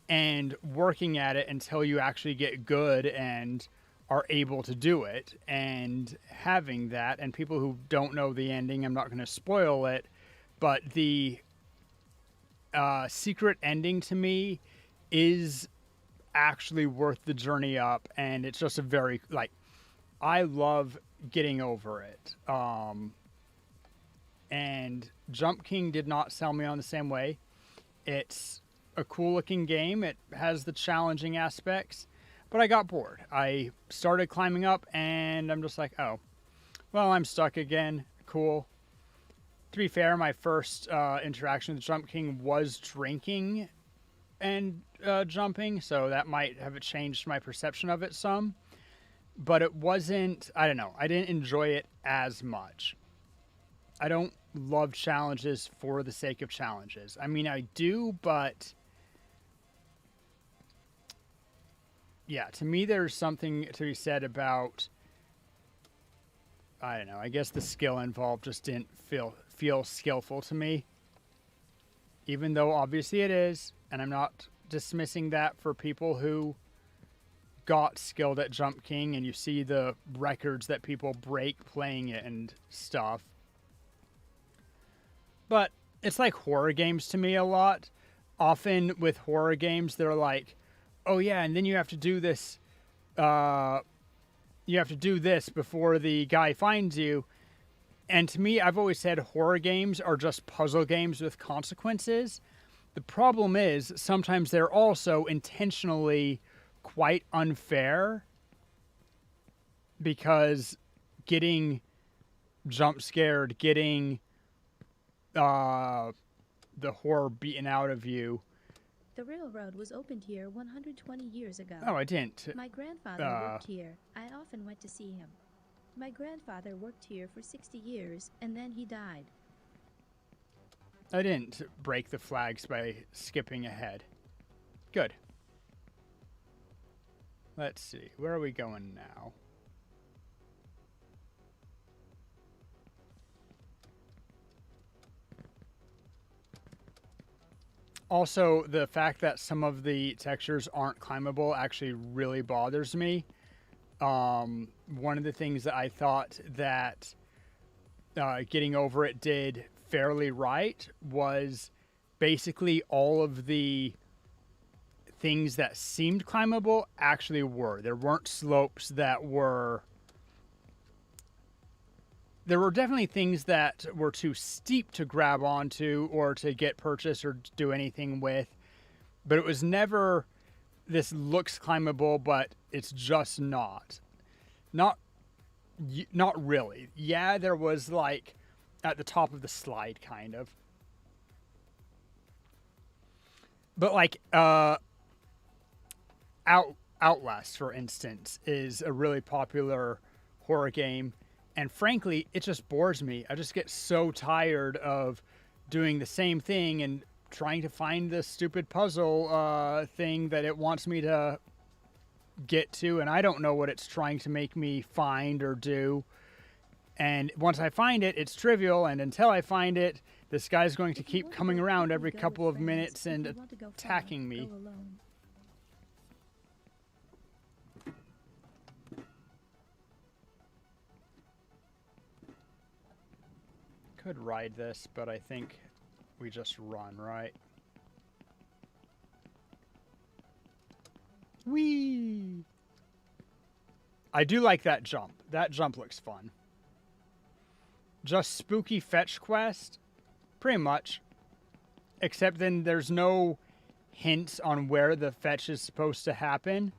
and working at it until you actually get good and are able to do it, and having that. And people who don't know the ending, I'm not going to spoil it, but the secret ending to me is actually worth the journey up, and it's just a very, like, I love getting over it. And Jump King did not sell me on the same way. It's a cool looking game. It has the challenging aspects, but I got bored. I started climbing up and I'm just like, oh, well, I'm stuck again. Cool. To be fair, my first interaction with Jump King was drinking and jumping, so that might have changed my perception of it some. But it wasn't, I don't know, I didn't enjoy it as much. I don't love challenges for the sake of challenges. I mean, I do, but yeah, to me there's something to be said about I don't know. I guess the skill involved just didn't feel skillful to me. Even though obviously it is, and I'm not dismissing that for people who got skilled at Jump King, and you see the records that people break playing it and stuff. But it's like horror games to me a lot. Often with horror games, they're like, oh yeah, and then you have to do this, before the guy finds you. And to me, I've always said horror games are just puzzle games with consequences. The problem is sometimes they're also intentionally quite unfair, because getting jump scared, getting the horror beaten out of you. The railroad was opened here 120 years ago. Oh, I didn't. My grandfather worked here. I often went to see him. My grandfather worked here for 60 years, and then he died. I didn't break the flags by skipping ahead. Good. Let's see. Where are we going now? Also, the fact that some of the textures aren't climbable actually really bothers me. One of the things that I thought that Getting Over It did fairly right was basically all of the things that seemed climbable actually were. There weren't slopes that were... There were definitely things that were too steep to grab onto or to get purchased or do anything with. But it was never, this looks climbable, but it's just not. Not really. Yeah, there was like at the top of the slide, kind of. But like Outlast, for instance, is a really popular horror game. And frankly, it just bores me. I just get so tired of doing the same thing and trying to find this stupid puzzle thing that it wants me to get to. And I don't know what it's trying to make me find or do. And once I find it, it's trivial. And until I find it, this guy's going to keep coming around every couple of minutes and attacking me. Could ride this, but I think we just run, right? Whee! I do like that jump. That jump looks fun. Just spooky fetch quest? Pretty much. Except then there's no hints on where the fetch is supposed to happen.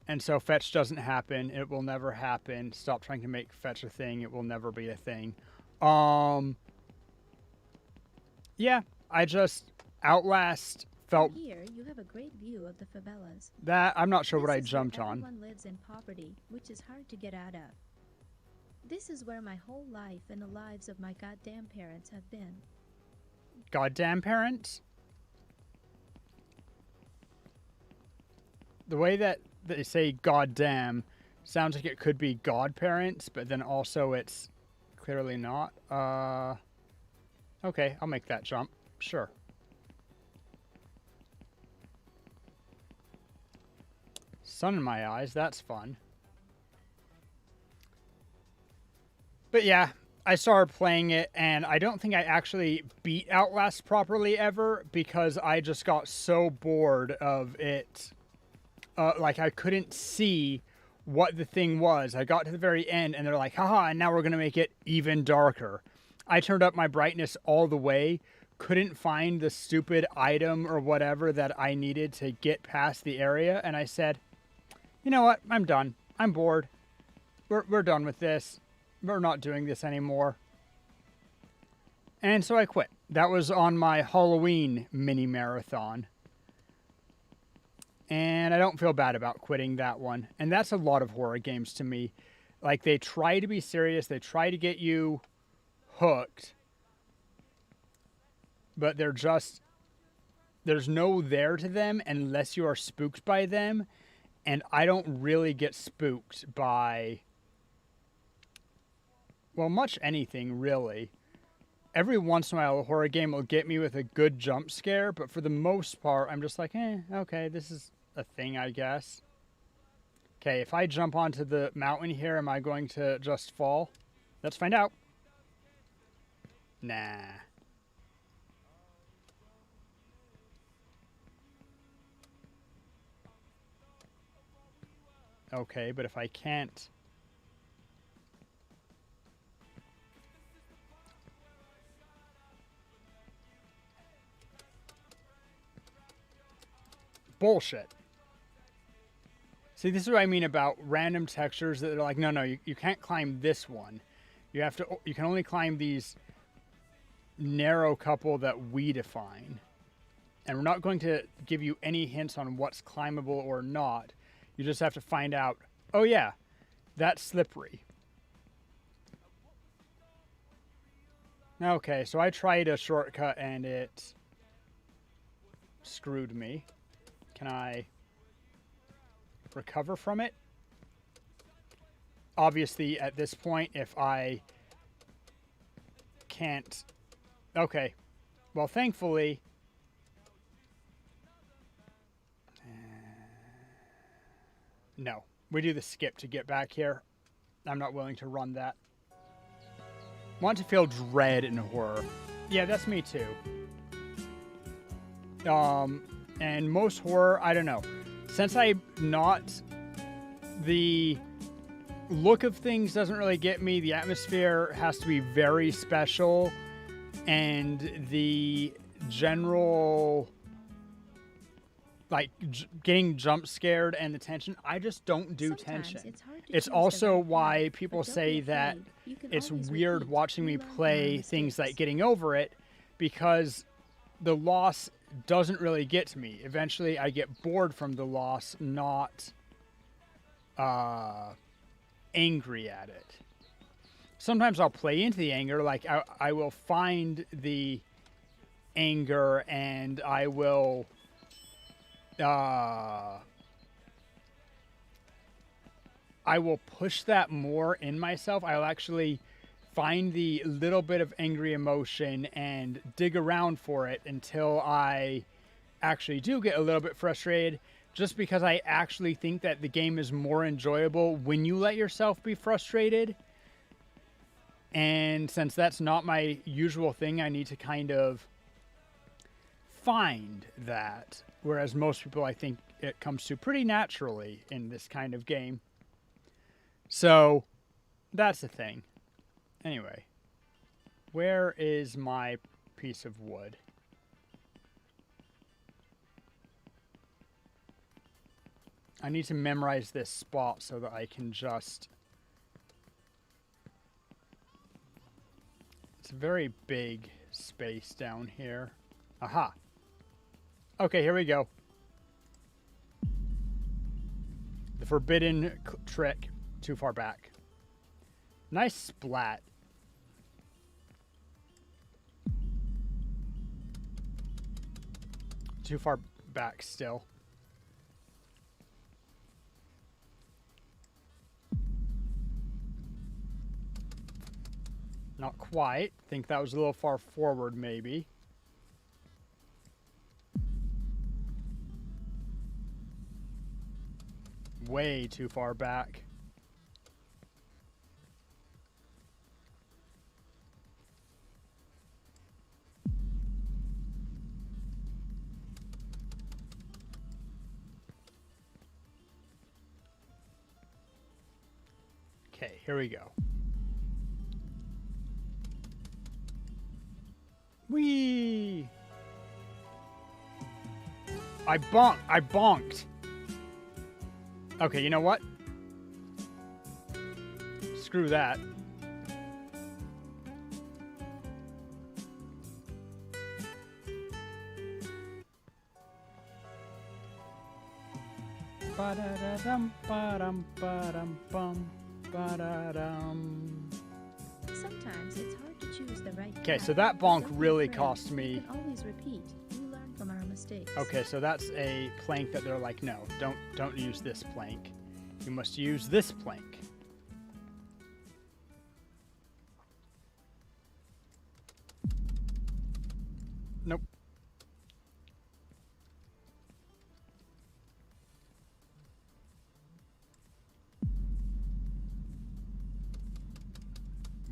And so fetch doesn't happen. It will never happen. Stop trying to make fetch a thing. It will never be a thing. Yeah, I just Outlast felt. From here, you have a great view of the favelas. That I'm not sure This what I is jumped where on. Everyone lives in poverty, which is hard to get out of. This is where my whole life and the lives of my goddamn parents have been. Goddamn parents? The way that they say goddamn sounds like it could be godparents, but then also it's clearly not. Okay, I'll make that jump. Sure. Sun in my eyes, that's fun. But yeah, I started playing it, and I don't think I actually beat Outlast properly ever, because I just got so bored of it. Like, I couldn't see what the thing was. I got to the very end, and they're like, haha, and now we're going to make it even darker. I turned up my brightness all the way, couldn't find the stupid item or whatever that I needed to get past the area, and I said, you know what, I'm done. I'm bored. We're done with this. We're not doing this anymore. And so I quit. That was on my Halloween mini marathon. And I don't feel bad about quitting that one. And that's a lot of horror games to me. Like, they try to be serious. They try to get you hooked. But they're just... There's no there to them unless you are spooked by them. And I don't really get spooked by well, much anything, really. Every once in a while, a horror game will get me with a good jump scare, but for the most part, I'm just like, okay, this is a thing, I guess. Okay, if I jump onto the mountain here, am I going to just fall? Let's find out. Nah. Okay, but if I can't... Bullshit. See, this is what I mean about random textures that are like, no, you can't climb this one. You can only climb these narrow couple that we define. And we're not going to give you any hints on what's climbable or not. You just have to find out, oh yeah, that's slippery. Okay, so I tried a shortcut and it screwed me. Can I recover from it? Obviously, at this point, if I can't... Okay. Well, thankfully... No. We do the skip to get back here. I'm not willing to run that. Want to feel dread in horror. Yeah, that's me too. And most horror, I don't know. Since I'm not... The look of things doesn't really get me. The atmosphere has to be very special. And the general... Like, getting jump scared and the tension, I just don't do tension. It's also why people say that it's weird watching me play things like Getting Over It, because the loss doesn't really get to me. Eventually, I get bored from the loss, not angry at it. Sometimes I'll play into the anger, like I will find the anger and I will... I will push that more in myself. I'll actually find the little bit of angry emotion and dig around for it until I actually do get a little bit frustrated, just because I actually think that the game is more enjoyable when you let yourself be frustrated. And since that's not my usual thing, I need to kind of find that. Whereas most people, I think, it comes to pretty naturally in this kind of game. So, that's the thing. Anyway, where is my piece of wood? I need to memorize this spot so that I can just... It's a very big space down here. Aha! Okay, here we go. The forbidden trick. Too far back. Nice splat. Too far back still. Not quite. Think that was a little far forward, maybe. Way too far back. Okay, here we go. Whee! I bonked. Okay, you know what? Screw that. Ba-da-da-dum, ba-dum, ba-dum, bum, ba-da-dum. Sometimes it's hard to choose the right Okay, path, so that but bonk don't be really afraid. cost You me. can always repeat. We learn from our mistakes. Okay, so that's a plank that they're like, no, don't use this plank. You must use this plank.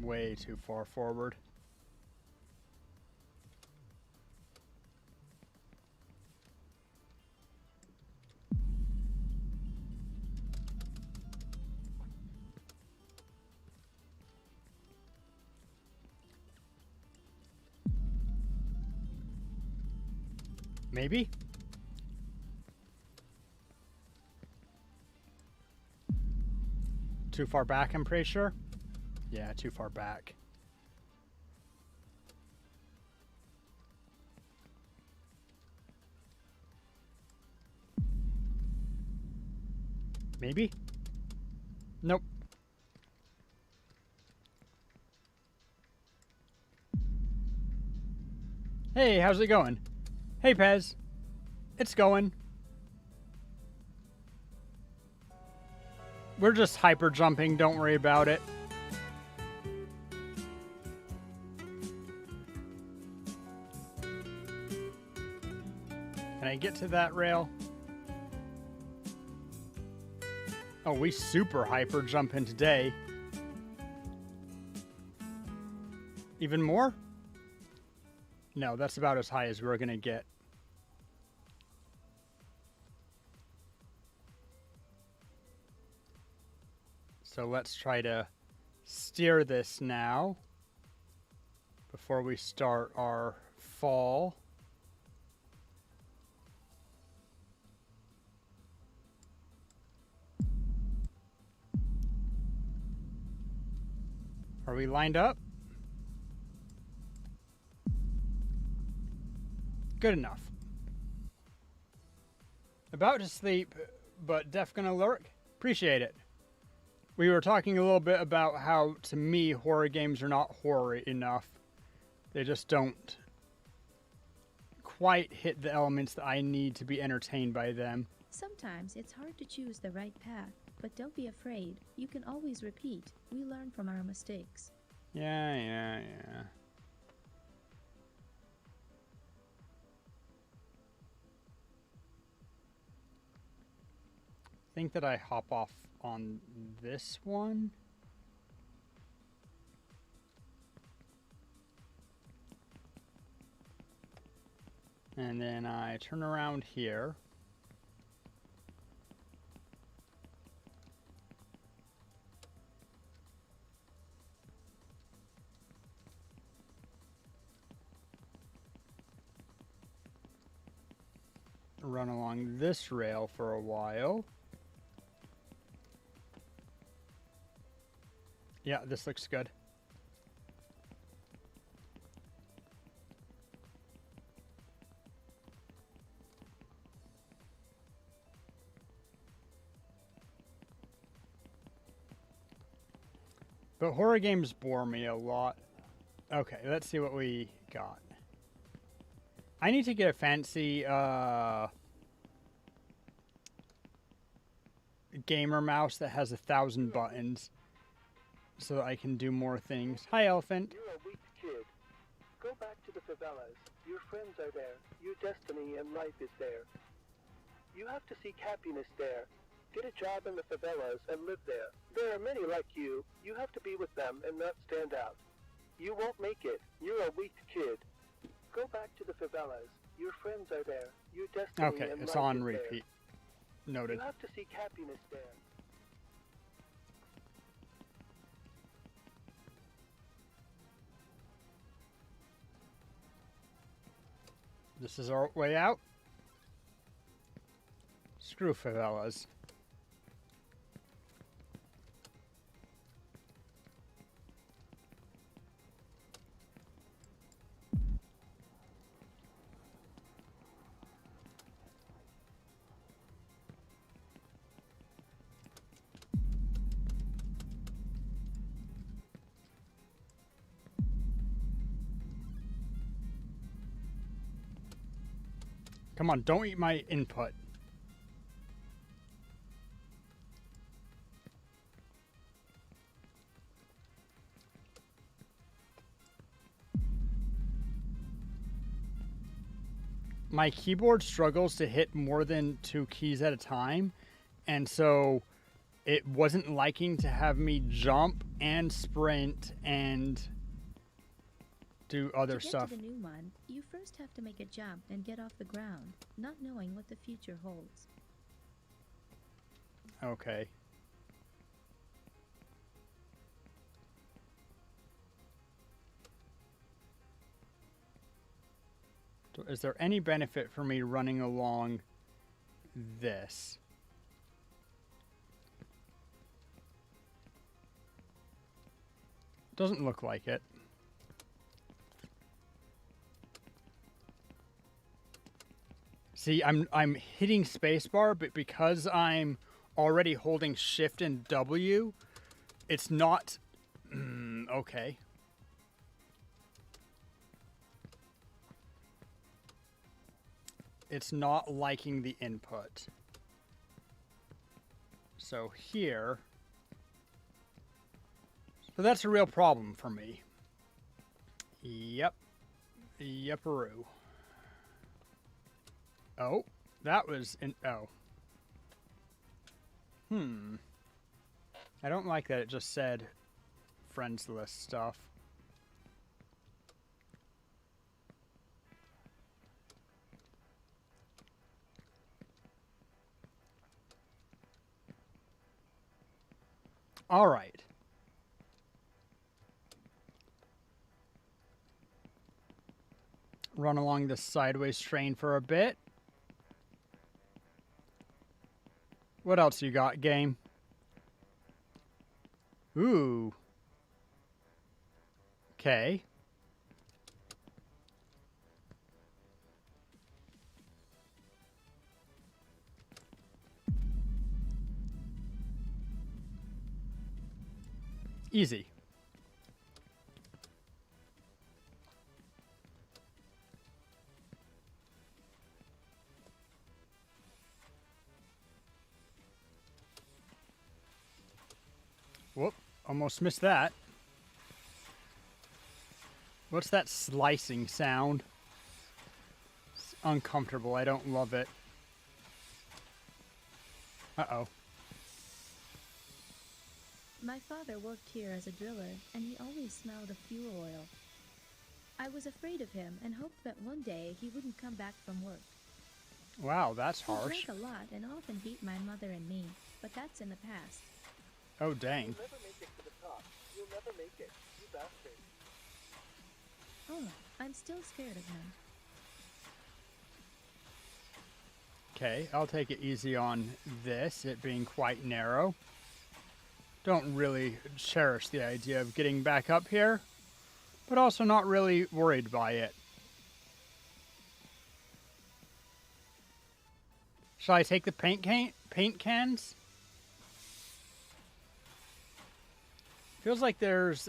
way too far forward. Maybe? Too far back, I'm pretty sure. Yeah, too far back. Maybe? Nope. Hey, how's it going? Hey, Pez. It's going. We're just hyper jumping, don't worry about it. Can I get to that rail? Oh, we super hyper jumping today. Even more? No, that's about as high as we're gonna get. So let's try to steer this now before we start our fall. Are we lined up? Good enough. About to sleep, but def gonna lurk. Appreciate it. We were talking a little bit about how, to me, horror games are not horror enough. They just don't quite hit the elements that I need to be entertained by them. Sometimes it's hard to choose the right path, but don't be afraid. You can always repeat. We learn from our mistakes. Yeah. I think that I hop off on this one. And then I turn around here. Run along this rail for a while. Yeah, this looks good. But horror games bore me a lot. Okay, let's see what we got. I need to get a fancy gamer mouse that has 1,000 buttons so that I can do more things. Hi, Elephant. You're a weak kid. Go back to the favelas. Your friends are there. Your destiny and life is there. You have to seek happiness there. Get a job in the favelas and live there. There are many like you. You have to be with them and not stand out. You won't make it. You're a weak kid. Go back to the favelas. Your friends are there. Your destiny Okay, and it's life on is repeat. there. Noted. You have to seek happiness there. This is our way out. Screw favelas. Come on, don't eat my input. My keyboard struggles to hit more than 2 keys at a time, and so it wasn't liking to have me jump and sprint and do other to get stuff. to the new one, you first have to make a jump and get off the ground, not knowing what the future holds. Okay. So is there any benefit for me running along this? Doesn't look like it. See, I'm hitting spacebar, but because I'm already holding Shift and W, it's not okay. It's not liking the input. So here, so that's a real problem for me. Yep. Yepperoo. Oh, that was an oh. I don't like that it just said friends list stuff. All right. Run along this sideways train for a bit. What else you got, game? Ooh. Okay. Easy. Whoop, almost missed that. What's that slicing sound? It's uncomfortable. I don't love it. Uh-oh. My father worked here as a driller, and he always smelled of fuel oil. I was afraid of him and hoped that one day he wouldn't come back from work. Wow, that's He harsh. drank a lot and often beat my mother and me, but that's in the past. Oh, dang. You'll never make it to the top. You'll never make it, you bastard. Oh, I'm still scared of him. Okay, I'll take it easy on this, it being quite narrow. Don't really cherish the idea of getting back up here, but also not really worried by it. Shall I take the paint cans? Feels like there's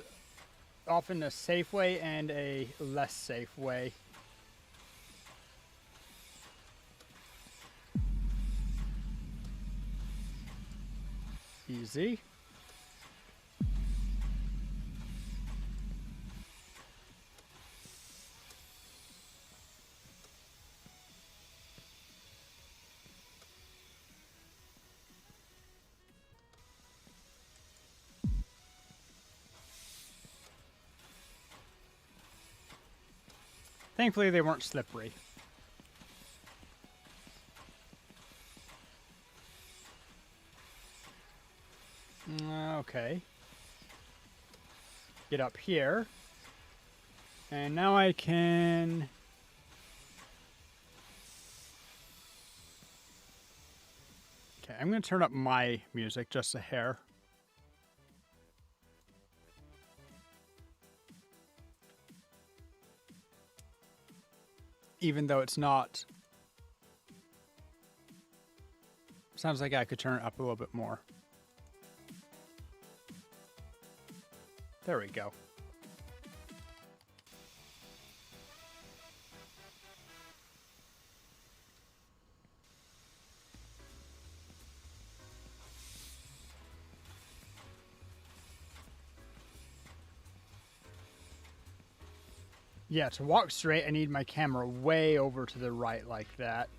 often a safe way and a less safe way. Easy. Thankfully, they weren't slippery. Okay. Get up here. And now I can... Okay, I'm going to turn up my music just a hair. Even though it's not... Sounds like I could turn it up a little bit more. There we go. Yeah, to walk straight, I need my camera way over to the right like that.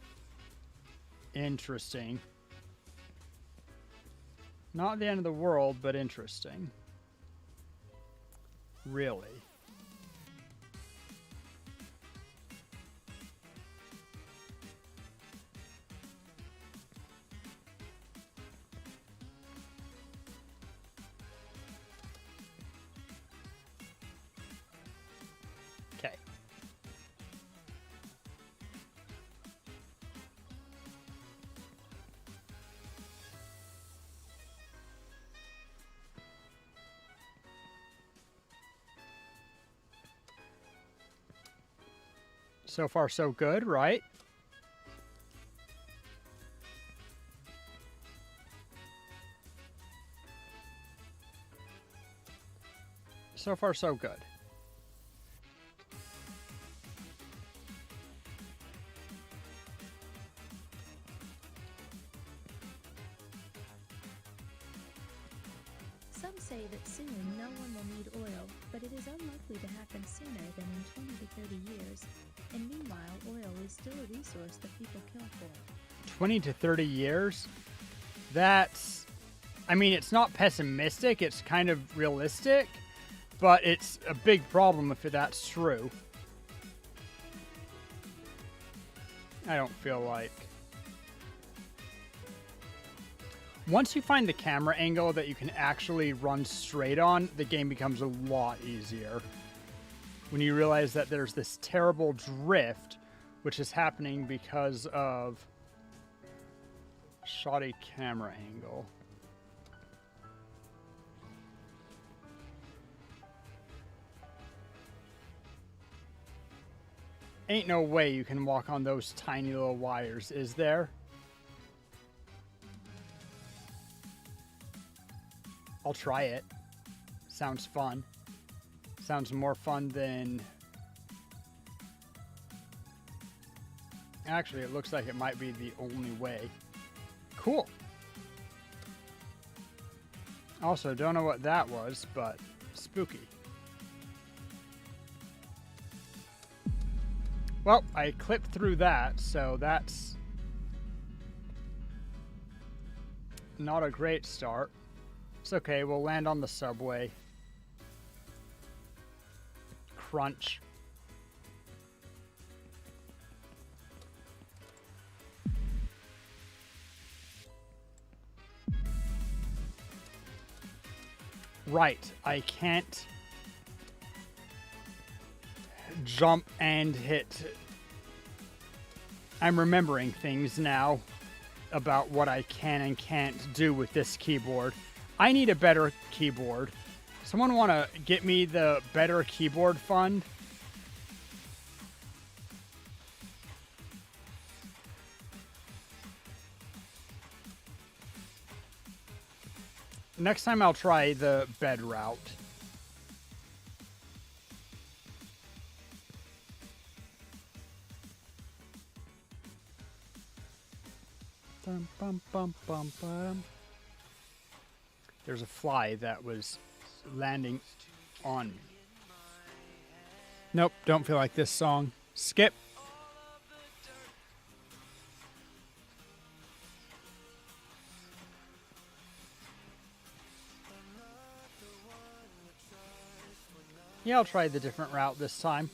Interesting. Not the end of the world, but interesting. Really. Okay. So far, so good, right? So far, so good. Some say that soon no one will need oil, but it is unlikely to happen sooner than in 20 to 30 years. And meanwhile, oil is still a resource that people kill for. 20 to 30 years? That's... I mean, it's not pessimistic, it's kind of realistic, but it's a big problem if that's true. I don't feel like... Once you find the camera angle that you can actually run straight on, the game becomes a lot easier. When you realize that there's this terrible drift, which is happening because of shoddy camera angle. Ain't no way you can walk on those tiny little wires, is there? I'll try it. Sounds fun. Sounds more fun than... Actually, it looks like it might be the only way. Cool. Also, don't know what that was, but spooky. Well, I clipped through that, so that's not a great start. It's okay, we'll land on the subway. Crunch. Right, I can't jump and hit. I'm remembering things now about what I can and can't do with this keyboard. I need a better keyboard. Someone want to get me the better keyboard fund? Next time I'll try the bed route. Bum, bum, bum, bum, bum. There's a fly that was landing on me. Nope, don't feel like this song. Skip. Yeah, I'll try the different route this time.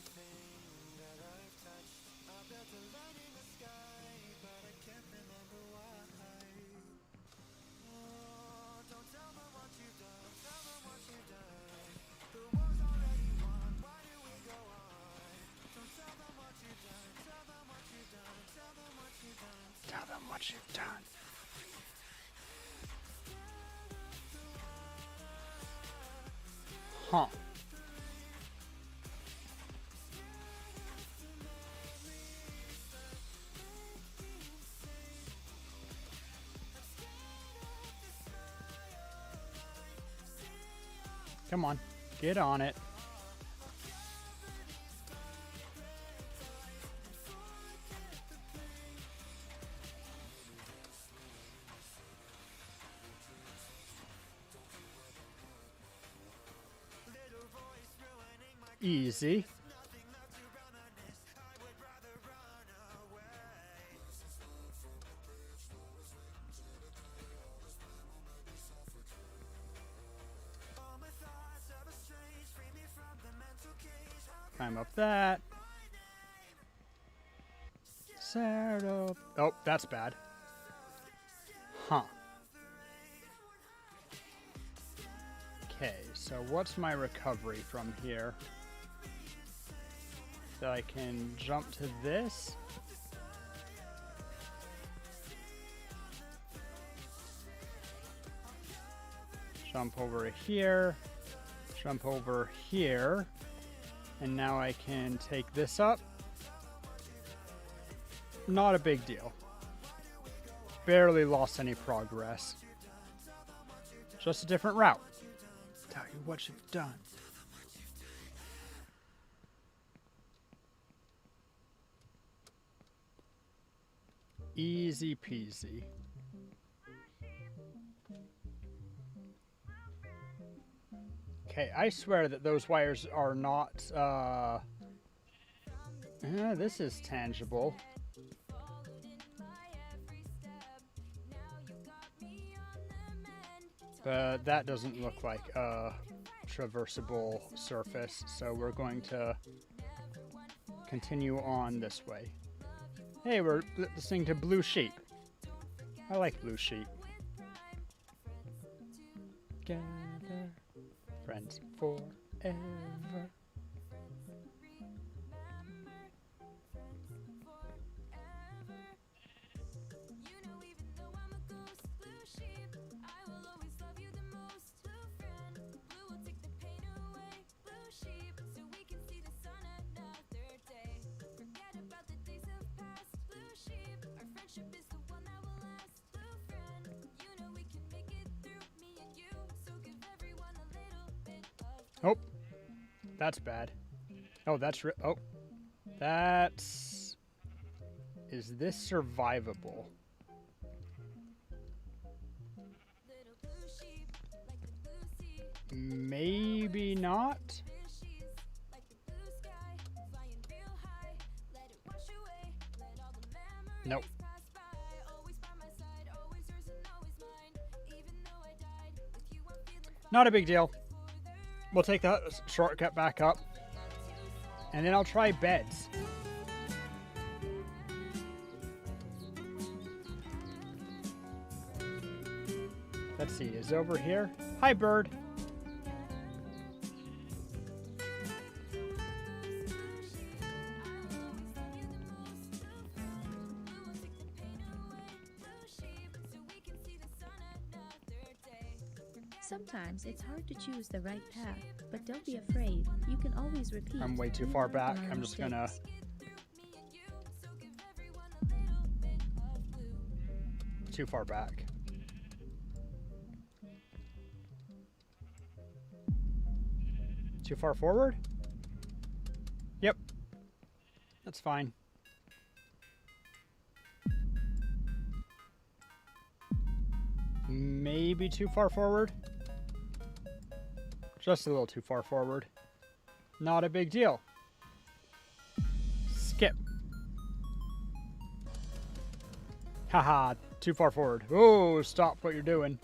Tell them what you've done. Huh. Come on, get on it. Easy. Climb up that. Set up. Oh, that's bad. Huh. Okay, so what's my recovery from here? So I can jump to this. Jump over here. Jump over here. And now I can take this up. Not a big deal. Barely lost any progress. Just a different route. Tell you what you've done. Easy peasy. Okay, I swear that those wires are not, this is tangible. But that doesn't look like a traversable surface, so we're going to continue on this way. Hey, we're listening to Blue Sheep. I like Blue Sheep. Gather friends forever. Oh, that's bad. Oh, that's oh, that's. Is this survivable? Maybe not. Nope. Not a big deal. We'll take the shortcut back up. And then I'll try beds. Let's see, is it over here? Hi, bird. Sometimes it's hard to choose the right path, but don't be afraid. You can always repeat. I'm way too and far learn back. from our I'm just gonna... mistakes. Too far back. Too far forward? Yep. That's fine. Maybe too far forward? Just a little too far forward. Not a big deal. Skip. Haha, too far forward. Oh, stop what you're doing.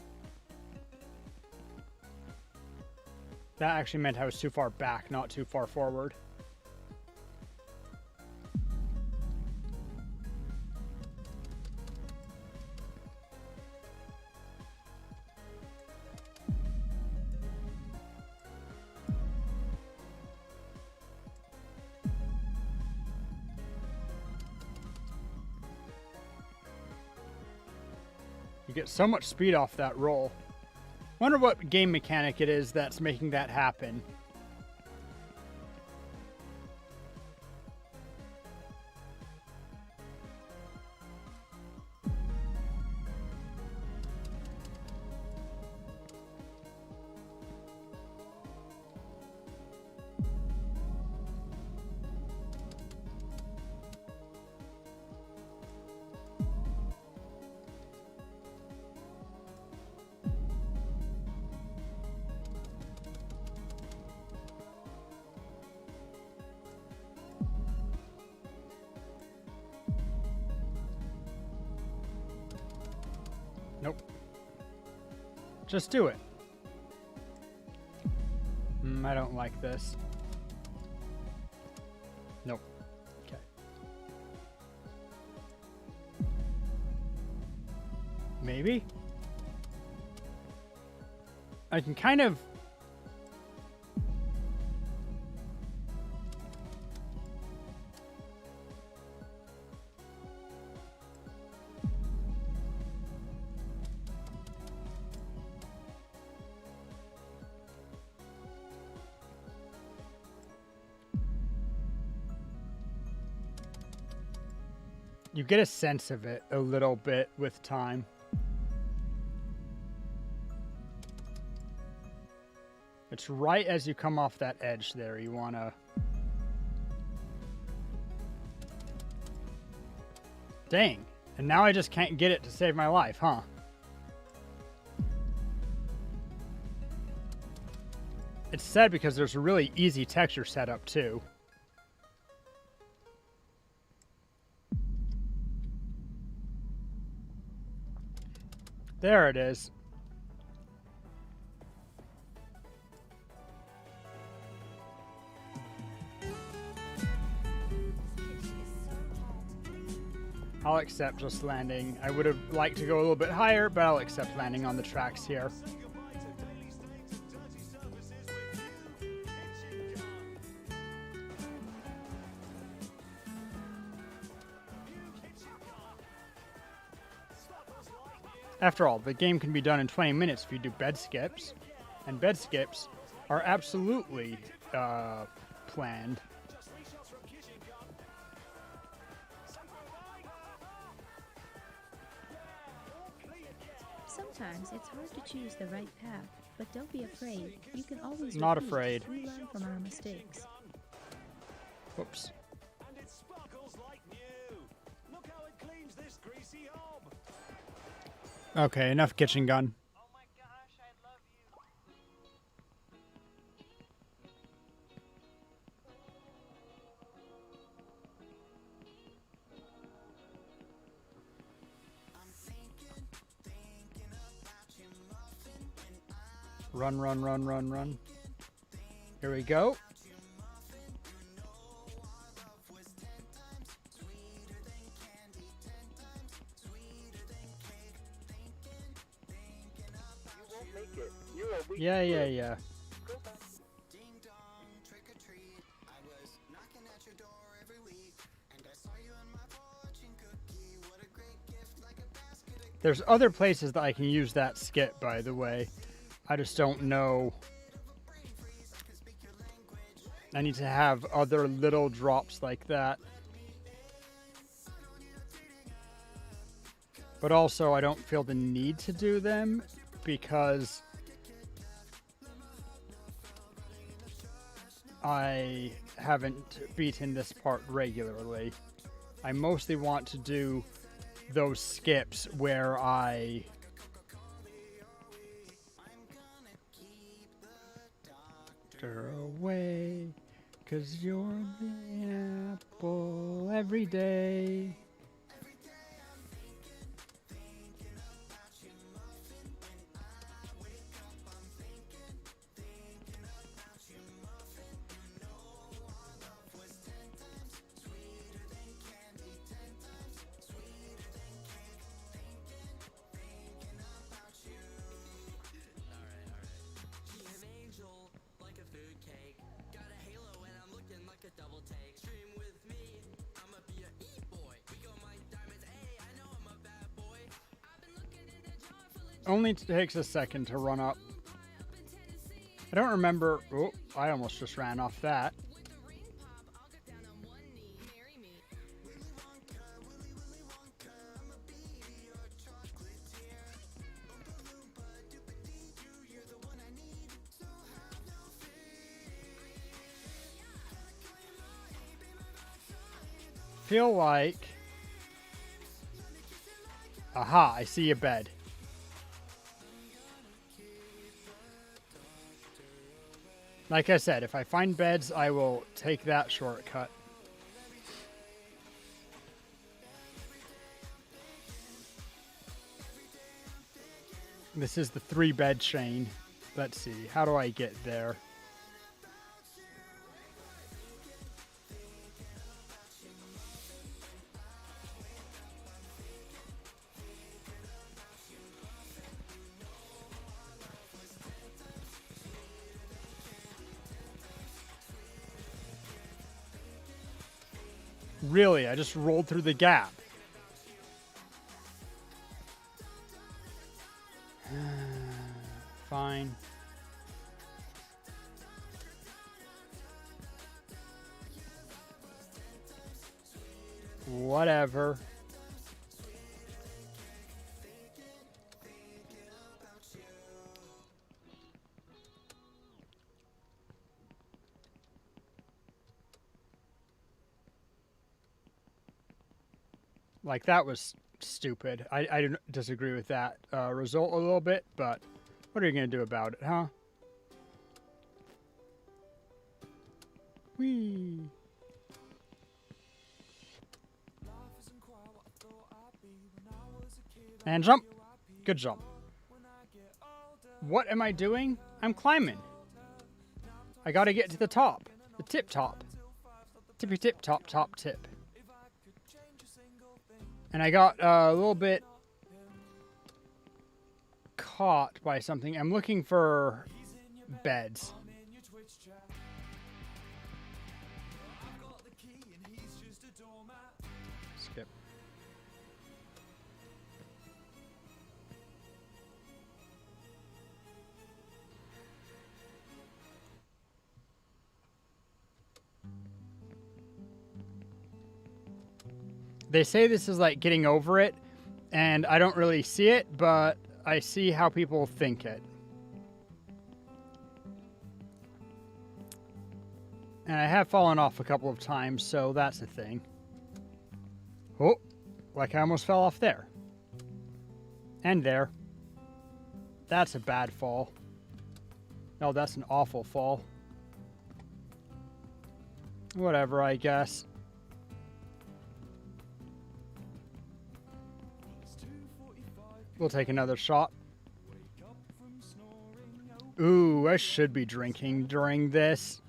That actually meant I was too far back, not too far forward. You get so much speed off that roll. Wonder what game mechanic it is that's making that happen. Nope. Just do it. I don't like this. Maybe? I can kind of... You get a sense of it a little bit with time. It's right as you come off that edge there. You want to... Dang. And now I just can't get it to save my life, huh? It's sad because there's a really easy texture setup too. There it is. I'll accept just landing. I would have liked to go a little bit higher, but I'll accept landing on the tracks here. After all, the game can be done in 20 minutes if you do bed skips, and bed skips are absolutely planned. Sometimes it's hard to choose the right path, but don't be afraid. You can always Not repeat. afraid. We learn from our mistakes. Whoops. And it sparkles like new. Look how it cleans this greasy hob. Okay, enough kitchen gun. Oh my gosh, I love you. Run, run, run, run, run. Here we go. Yeah. There's other places that I can use that skip, by the way. I just don't know. I need to have other little drops like that. But also, I don't feel the need to do them because I haven't beaten this part regularly. I mostly want to do those skips where I doctor away, 'cause you're the apple every day. Only takes a second to run up. I don't remember. Oh, I almost just ran off that. Feel like... Aha, I see a bed. Like I said, if I find beds, I will take that shortcut. This is the 3-bed chain. Let's see, how do I get there? Really, I just rolled through the gap. Fine. Whatever. Like, that was stupid. I don't disagree with that result a little bit, but what are you going to do about it, huh? Whee! And jump. Good jump. What am I doing? I'm climbing. I gotta get to the top. The tip top. Tippy tip top top tip. And I got a little bit caught by something. I'm looking for beds. Skip. They say this is like getting over it, and I don't really see it, but I see how people think it. And I have fallen off a couple of times, so that's a thing. Oh, like I almost fell off there. And there. That's a bad fall. No, that's an awful fall. Whatever, I guess. We'll take another shot. Ooh, I should be drinking during this.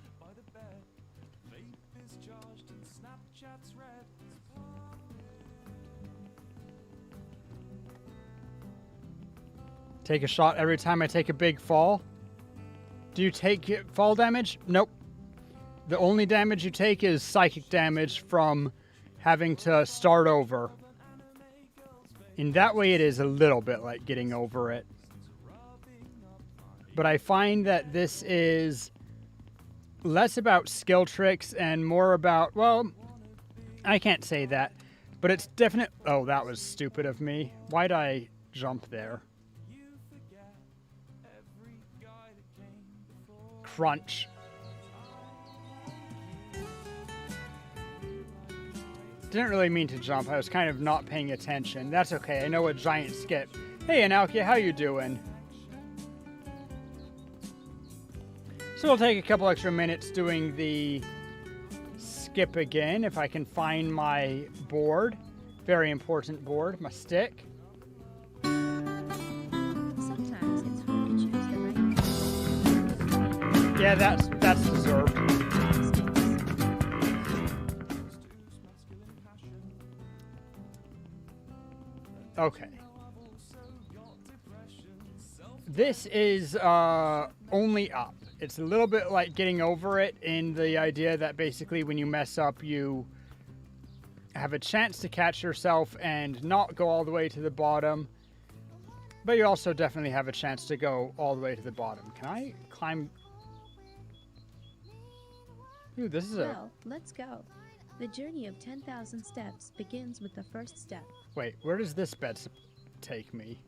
Take a shot every time I take a big fall. Do you take fall damage? Nope. The only damage you take is psychic damage from having to start over. In that way, it is a little bit like getting over it. But I find that this is less about skill tricks and more about, well, I can't say that, but it's definite. Oh, that was stupid of me. Why'd I jump there? Crunch. Didn't really mean to jump. I was kind of not paying attention. That's okay. I know a giant skip. Hey, Analkia, how you doing? So we'll take a couple extra minutes doing the skip again, if I can find my board. Very important board, my stick. Sometimes it's hard to choose the right. Yeah, that's deserved. Okay. This is only up. It's a little bit like getting over it in the idea that basically when you mess up, you have a chance to catch yourself and not go all the way to the bottom. But you also definitely have a chance to go all the way to the bottom. Can I climb? Ooh, this is a... Well, let's go. The journey of 10,000 steps begins with the first step. Wait, where does this bed take me?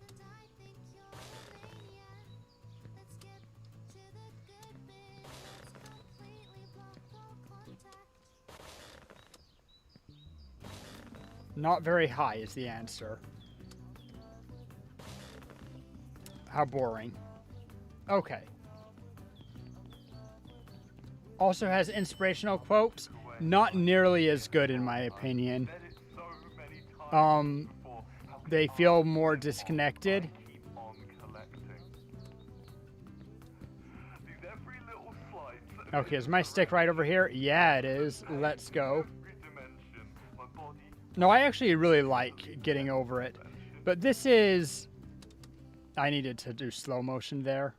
Not very high is the answer. How boring. Okay. Also has inspirational quotes. Not nearly as good in my opinion. They feel more disconnected. Okay, is my stick right over here? Yeah, it is. Let's go. No, I actually really like getting over it. But this is... I needed to do slow motion there.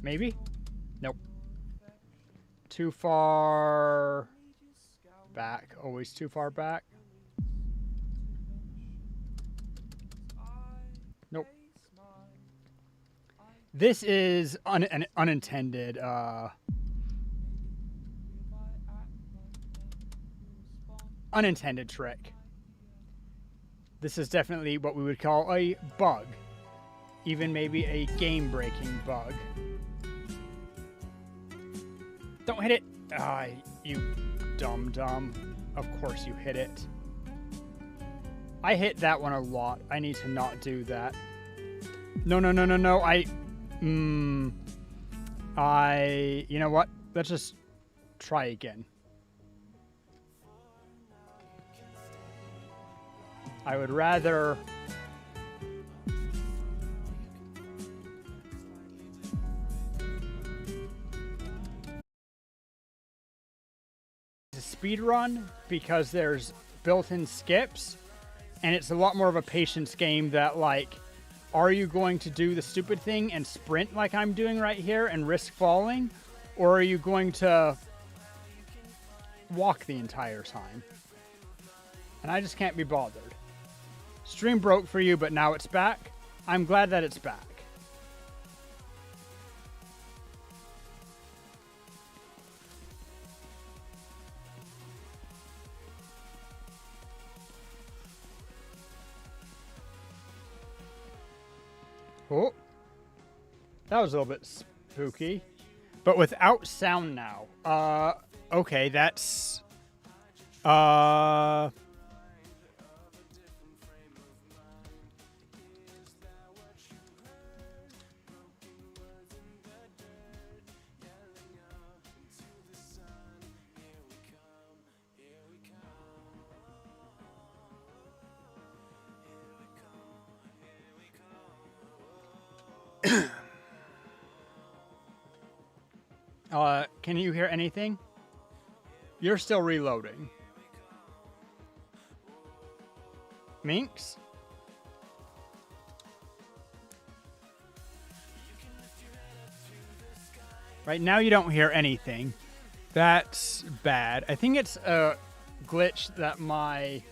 Maybe? Nope. Too far back. Always too far back. Nope. This is an unintended unintended trick. This is definitely what we would call a bug. Even maybe a game-breaking bug. Don't hit it! Ah, you dumb. Of course you hit it. I hit that one a lot. I need to not do that. No. You know what? Let's just try again. I would rather... speed run because there's built-in skips, and it's a lot more of a patience game that, like, are you going to do the stupid thing and sprint like I'm doing right here and risk falling, or are you going to walk the entire time? And I just can't be bothered. Stream broke for you, but now it's back. I'm glad that it's back. Oh, that was a little bit spooky, but without sound now. Okay, that's, can you hear anything? You're still reloading. Minx? Right now you don't hear anything. That's bad. I think it's a glitch that my